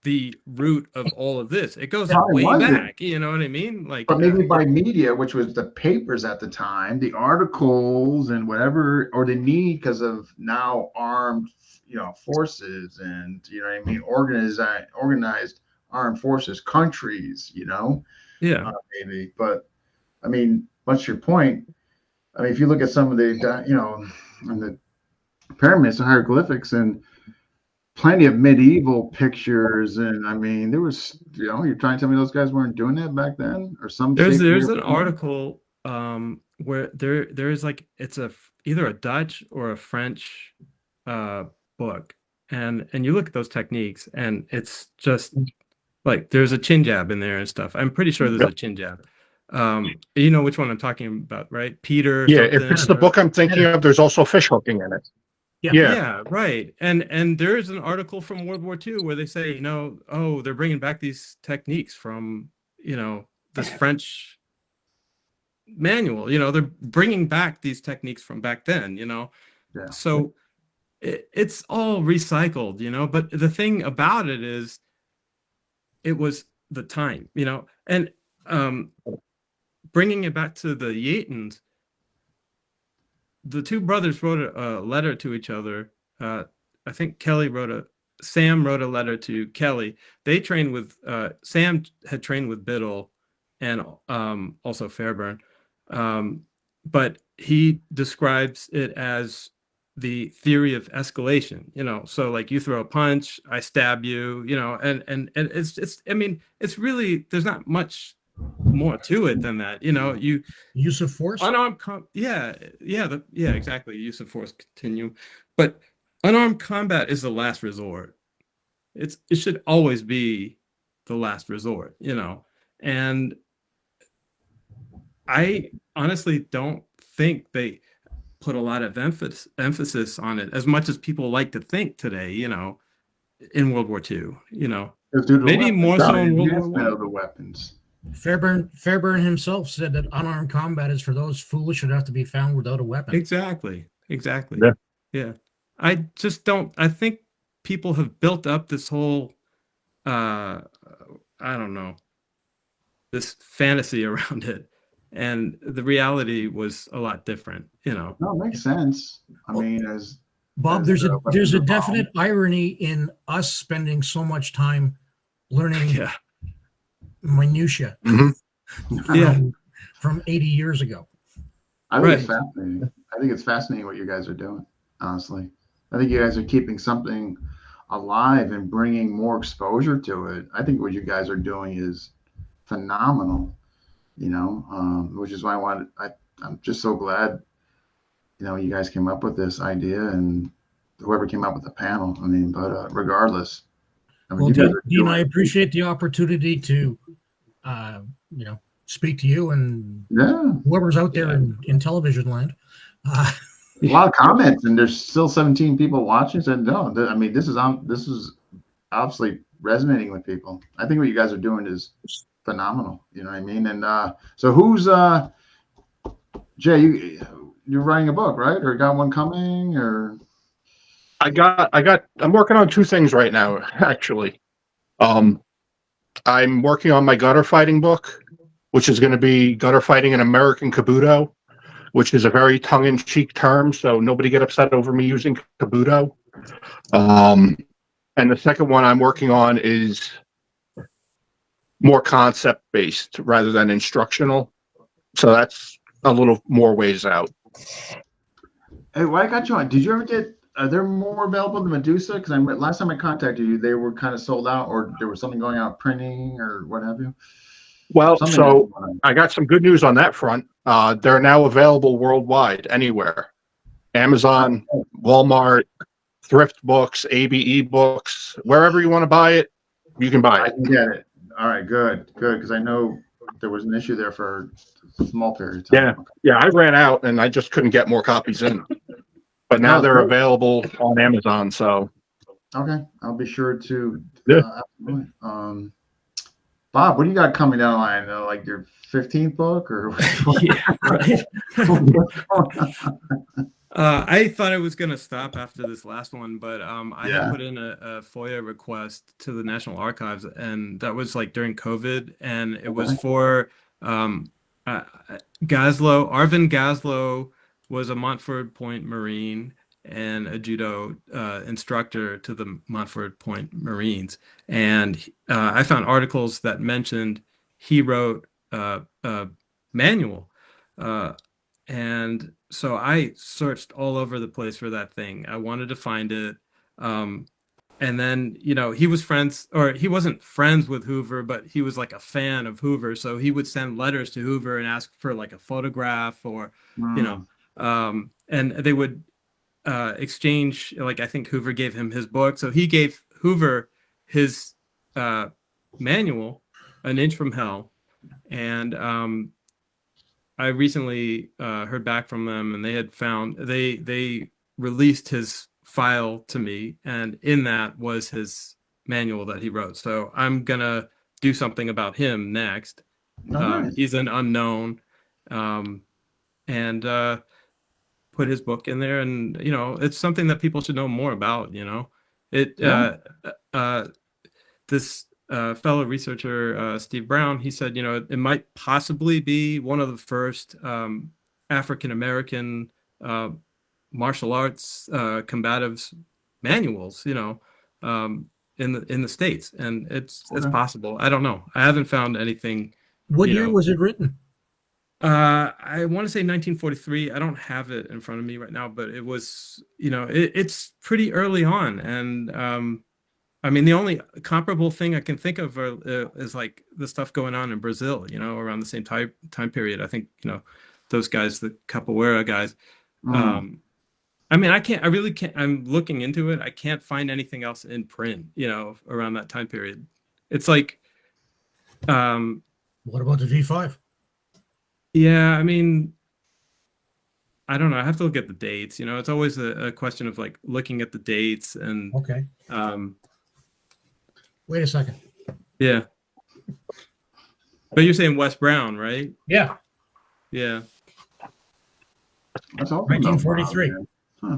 the root of all of this? It goes way back, you know what I mean? Like, but maybe by media, which was the papers at the time, the articles and whatever, or the need because of now armed, you know, forces and, you know what I mean, organized armed forces, countries, you know, maybe. But I mean, what's your point? I mean, if you look at some of the, you know, and the pyramids and hieroglyphics and plenty of medieval pictures, and I mean, there was, you know, you're trying to tell me those guys weren't doing that back then, or some? There's an article where there is like it's either a Dutch or a French book, and you look at those techniques, and it's just like there's a chin jab in there and stuff. I'm pretty sure there's a chin jab. You know which one I'm talking about, right? Peter. Yeah, if it's the book I'm thinking of, there's also fish hooking in it. Yeah, right. And there's an article from World War II where they say, you know, oh, they're bringing back these techniques from, you know, this French manual. You know, they're bringing back these techniques from back then, you know. Yeah. So it's all recycled, you know. But the thing about it is it was the time, you know. And bringing it back to the Yatans, the two brothers wrote a letter to each other. I think Sam wrote a letter to Kelly. They trained with, Sam had trained with Biddle and also Fairbairn. But he describes it as the theory of escalation, you know, so like you throw a punch, I stab you, you know, and it's, I mean, it's really, there's not much more to it than that, you know. You use of force, unarmed exactly, use of force continuum, but unarmed combat is the last resort. It should always be the last resort, you know. And I honestly don't think they put a lot of emphasis on it as much as people like to think today, you know, in World War II, you know, maybe more so in World War I. The weapons. Fairbairn himself said that unarmed combat is for those foolish enough to be found without a weapon. Exactly. Yeah. I think people have built up this whole, I don't know, this fantasy around it. And the reality was a lot different, you know. No, it makes sense. I mean, as Bob, there's a definite irony in us spending so much time learning minutia from 80 years ago. I think it's fascinating. I think it's fascinating what you guys are doing, honestly. I think you guys are keeping something alive and bringing more exposure to it. I think what you guys are doing is phenomenal, you know, which is why I'm just so glad, you know, you guys came up with this idea and whoever came up with the panel. I mean, but regardless. I mean, well, Dean, I appreciate the opportunity to, you know, speak to you and whoever's out there in television land. a lot of comments, and there's still 17 people watching. Said no. I mean, this is obviously resonating with people. I think what you guys are doing is phenomenal. You know what I mean? And so who's Jay? You're writing a book, right? Or got one coming? Or I'm working on two things right now, actually. I'm working on my gutter fighting book, which is going to be gutter fighting in American Kabuto, which is a very tongue-in-cheek term, so nobody get upset over me using Kabuto. And the second one I'm working on is more concept-based rather than instructional. So that's a little more ways out. Hey, why I got you on? Did you ever get? Are there more available than Medusa? Because last time I contacted you, they were kind of sold out, or there was something going out printing, or what have you. Well, so I got some good news on that front. They're now available worldwide, anywhere. Amazon, Walmart, thrift books, ABE books, wherever you want to buy it, you can buy it. I can get it. All right, good, because I know there was an issue there for a small period of time. Yeah, I ran out and I just couldn't get more copies in. But now they're available on Amazon, so. Okay, I'll be sure to. Yeah. Absolutely. Bob, what do you got coming down the line? Like your 15th book, or? Yeah, right. I thought I was gonna stop after this last one, but I had put in a FOIA request to the National Archives, and that was like during COVID, and it was for Gaslow. Arvin Gaslow was a Montford Point Marine and a judo instructor to the Montford Point Marines, and I found articles that mentioned he wrote a manual, and so I searched all over the place for that thing. I wanted to find it. And then, he was friends, or he wasn't friends with Hoover, but he was like a fan of Hoover. So he would send letters to Hoover and ask for like a photograph or, and they would exchange, like, I think Hoover gave him his book. So he gave Hoover his manual, An Inch from Hell. And I recently heard back from them, and they had found, they released his file to me, and in that was his manual that he wrote. So I'm gonna do something about him next. Nice. He's an unknown, and put his book in there, and it's something that people should know more about. This fellow researcher, Steve Brown, he said, it might possibly be one of the first African American martial arts combatives manuals, in the States, and it's possible. I don't know. I haven't found anything. What year was it written? I want to say 1943. I don't have it in front of me right now, but it was, it's pretty early on, and I mean, the only comparable thing I can think of is like the stuff going on in Brazil, around the same time period. I think, those guys, the Capoeira guys. I mean, I really can't, I'm looking into it. I can't find anything else in print, around that time period. It's like, what about the V5? Yeah, I mean, I don't know. I have to look at the dates. It's always a question of like looking at the dates and. Okay. Wait a second. Yeah. But you're saying Wes Brown, right? Yeah. Yeah. That's all. 1943. Huh.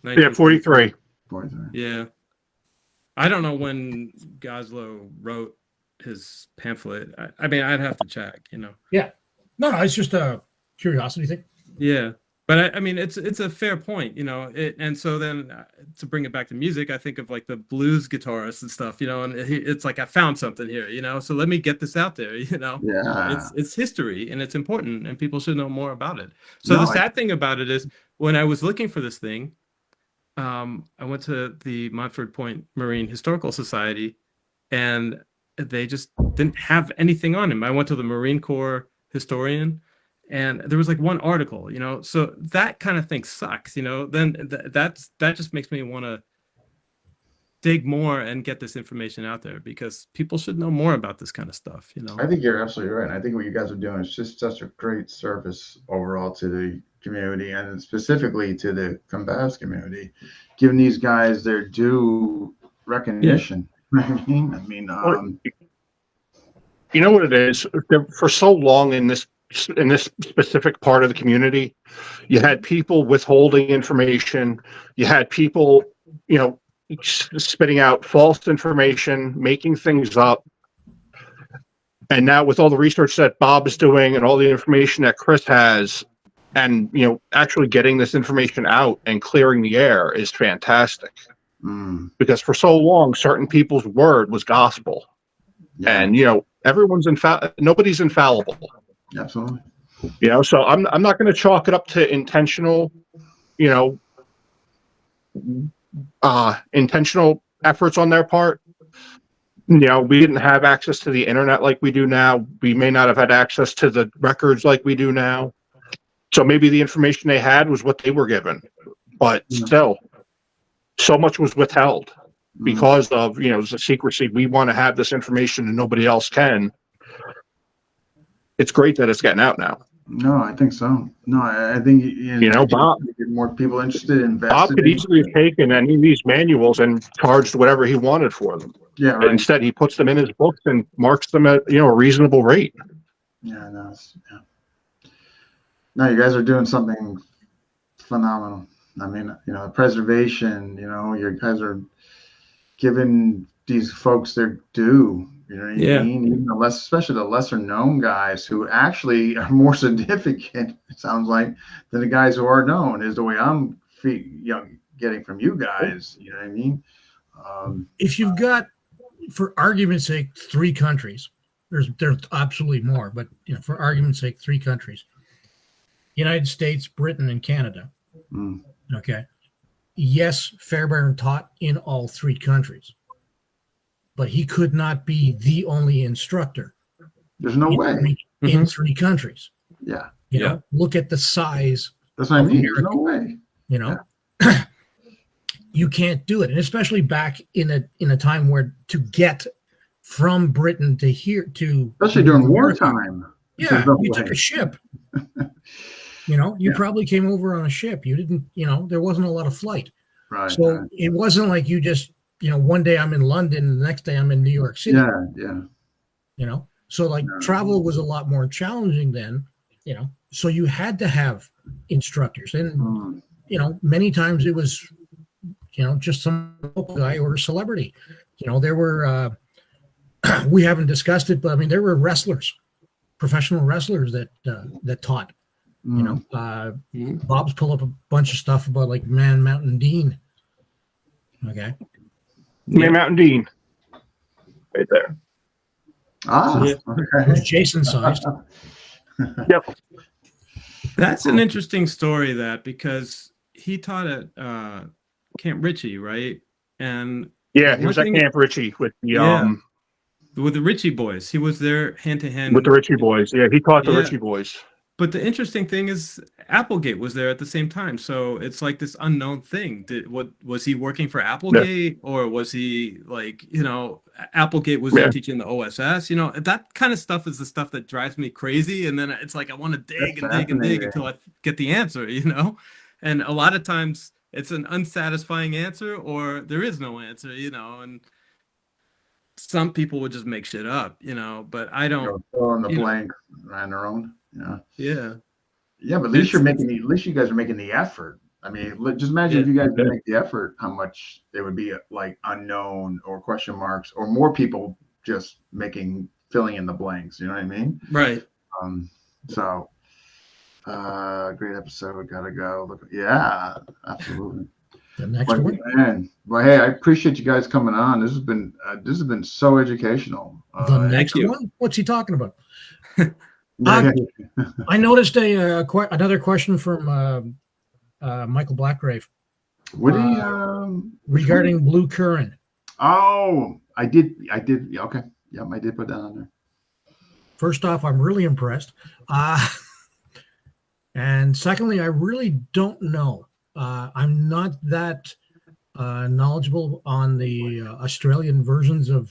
Yeah, 43. 43. Yeah. I don't know when Goslow wrote his pamphlet. I mean, I'd have to check, Yeah. No, it's just a curiosity thing. Yeah. But I mean, it's a fair point, and so then to bring it back to music, I think of like the blues guitarists and stuff, and it's like, I found something here, so let me get this out there, Yeah. It's history and it's important and people should know more about it. So the sad thing about it is when I was looking for this thing, I went to the Montford Point Marine Historical Society and they just didn't have anything on him. I went to the Marine Corps historian, and there was like one article, so that kind of thing sucks, then that just makes me want to dig more and get this information out there because people should know more about this kind of stuff, I think you're absolutely right. I think what you guys are doing is just such a great service overall to community and specifically to the Combatives community, giving these guys their due recognition. I mean, you know what it is? For so long in this specific part of the community, you had people withholding information. You had people, you know, spitting out false information, making things up. And now with all the research that Bob is doing and all the information that Cris has, and, you know, actually getting this information out and clearing the air is fantastic. Because for so long, certain people's word was gospel. Yeah. And, you know, nobody's infallible. Absolutely. You know, so I'm not going to chalk it up to intentional, you know, intentional efforts on their part. You know, we didn't have access to the internet like we do now. We may not have had access to the records like we do now. So maybe the information they had was what they were given, but still, so much was withheld because of, you know, the secrecy. We want to have this information and nobody else can. It's great that it's getting out now. No, I think so. No, I think you know, Bob, get more people interested, invested. Bob could easily have taken any of these manuals and charged whatever he wanted for them. Yeah, right. But instead, he puts them in his books and marks them at, you know, a reasonable rate. Yeah, no, no, you guys are doing something phenomenal. I mean, you know, preservation. You know, you guys are giving these folks their due. You know what I mean? Even especially the lesser known guys who actually are more significant, it sounds like, than the guys who are known, is the way I'm getting from you guys. You know what I mean? If you've got, for argument's sake, 3 countries, there's absolutely more, but, you know, for argument's sake, 3 countries: United States, Britain, and Canada. Okay. Yes, Fairbairn taught in all 3 countries, but he could not be the only instructor. There's no way. In 3 countries. Yeah. You know, look at the size. That's what I mean. There's no way. You know, you can't do it. And especially back in a time where to get from Britain to here to. Especially during wartime. Yeah. You took a ship. You know, you probably came over on a ship. You didn't, you know, there wasn't a lot of flight. Right. So it wasn't like you just, you know, one day I'm in London and the next day I'm in New York City. Yeah. You know, so like travel was a lot more challenging then, you know, so you had to have instructors. And, you know, many times it was, you know, just some local guy or a celebrity. You know, there were, we haven't discussed it, but I mean, there were wrestlers, professional wrestlers that taught. You know, Bob's pulled up a bunch of stuff about like Man Mountain Dean. Okay. Man Mountain Dean. Right there. Okay. Jason sized. Yep. That's an interesting story, because he taught at Camp Ritchie, right? And he was at Camp Ritchie with the with the Ritchie boys. He was there hand to hand with the Ritchie boys. Yeah, he taught the Ritchie boys. But the interesting thing is Applegate was there at the same time. So it's like this unknown thing. Was he working for Applegate or was he like, you know, Applegate was there teaching the OSS, you know, that kind of stuff is the stuff that drives me crazy. And then it's like, I want to dig and dig until I get the answer, you know? And a lot of times it's an unsatisfying answer or there is no answer, you know, and some people would just make shit up, you know, but I don't. Fill in the blank on their own. Yeah. But at least you guys are making the effort. I mean, just imagine if you guys didn't make the effort, how much there would be like unknown or question marks or more people just filling in the blanks. You know what I mean? Right. So great episode. Gotta go. Look, yeah, absolutely. The next one. Man. Well, hey, I appreciate you guys coming on. This has been so educational. The next one? What's he talking about? I noticed another question from Michael Blackgrave. What do you regarding Blue Current? Oh, I did. Okay. Yep, I did put that on there. First off, I'm really impressed. And secondly, I really don't know. I'm not that knowledgeable on the Australian versions of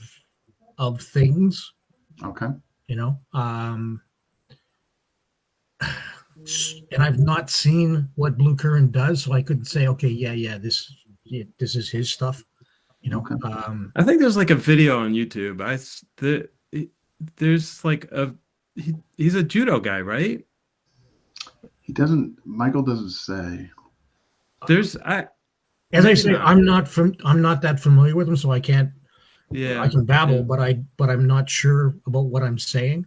things. Okay. You know, And I've not seen what Blue Current does, so I couldn't say, okay, this is his stuff. You know, Okay. I think there's like a video on YouTube. There's like he's a judo guy, right? Michael doesn't say. As I say, I'm not that familiar with him, so I can't. Yeah, I can babble, but I'm not sure about what I'm saying.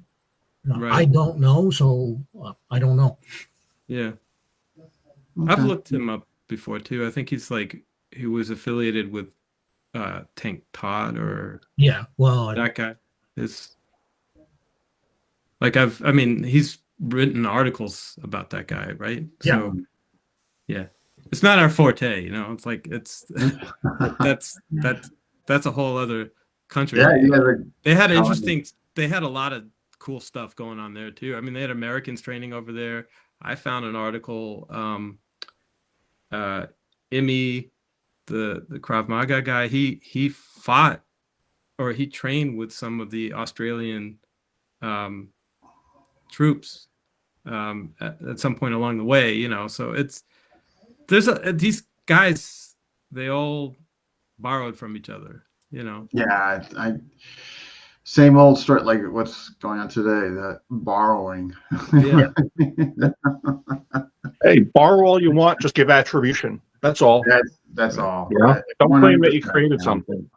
Right. I don't know, so I don't know. Yeah, Okay. I've looked him up before too. I think he was affiliated with Tank Todd or that guy. Is like he's written articles about that guy, right? Yeah. So yeah, it's not our forte, you know. It's like that's a whole other country. Yeah, they had a lot of cool stuff going on there too. I mean, they had Americans training over there. I found an article, Imi, the Krav Maga guy, he fought or he trained with some of the Australian troops at some point along the way, you know. So these guys, they all borrowed from each other, you know. Yeah, same old story, like what's going on today, that borrowing. Yeah. Hey, borrow all you want, just give attribution. That's all. That's all. Yeah. Don't claim that you 100%, created something.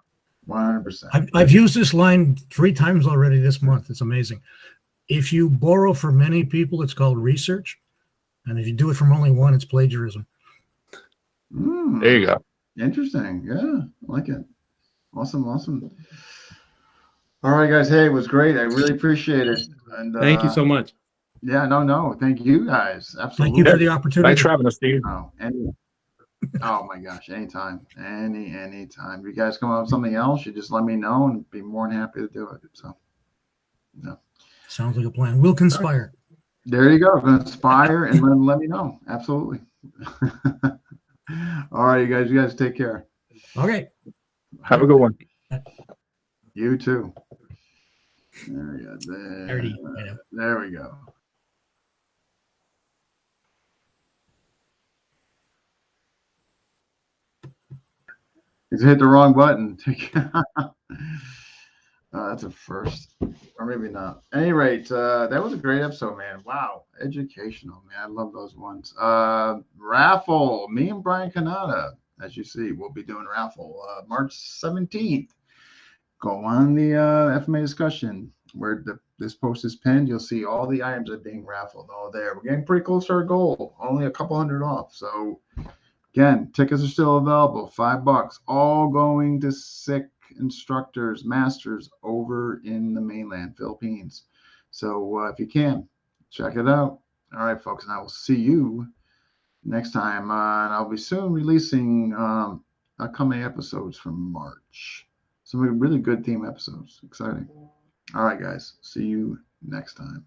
100%. I've used this line 3 times already this month. It's amazing. If you borrow from many people, it's called research, and if you do it from only one, it's plagiarism. There you go. Interesting. Yeah, I like it. Awesome. All right, guys. Hey, it was great. I really appreciate it. And Thank you so much. Yeah, no. Thank you guys. Absolutely. Thank you for the opportunity. Thanks for having us, Steve. Oh my gosh, anytime. Anytime. If you guys come up with something else, you just let me know and be more than happy to do it. So yeah. Sounds like a plan. We'll conspire. There you go. Conspire and let me know. Absolutely. All right, you guys take care. Okay. Have a good one. You too. There we go. There we go. He's hit the wrong button. That's a first, or maybe not. At any rate, that was a great episode, man. Wow, educational, man. I love those ones. Raffle. Me and Brian Kanata, as you see, we'll be doing raffle March 17th. Go on the FMA discussion where this post is pinned. You'll see all the items are being raffled. All there. We're getting pretty close to our goal. Only a couple hundred off. So again, tickets are still available. $5. All going to sick instructors, masters over in the mainland Philippines. So if you can, check it out. All right, folks, and I will see you next time. And I'll be soon releasing upcoming episodes from March. Some really good theme episodes. Exciting. All right, guys. See you next time.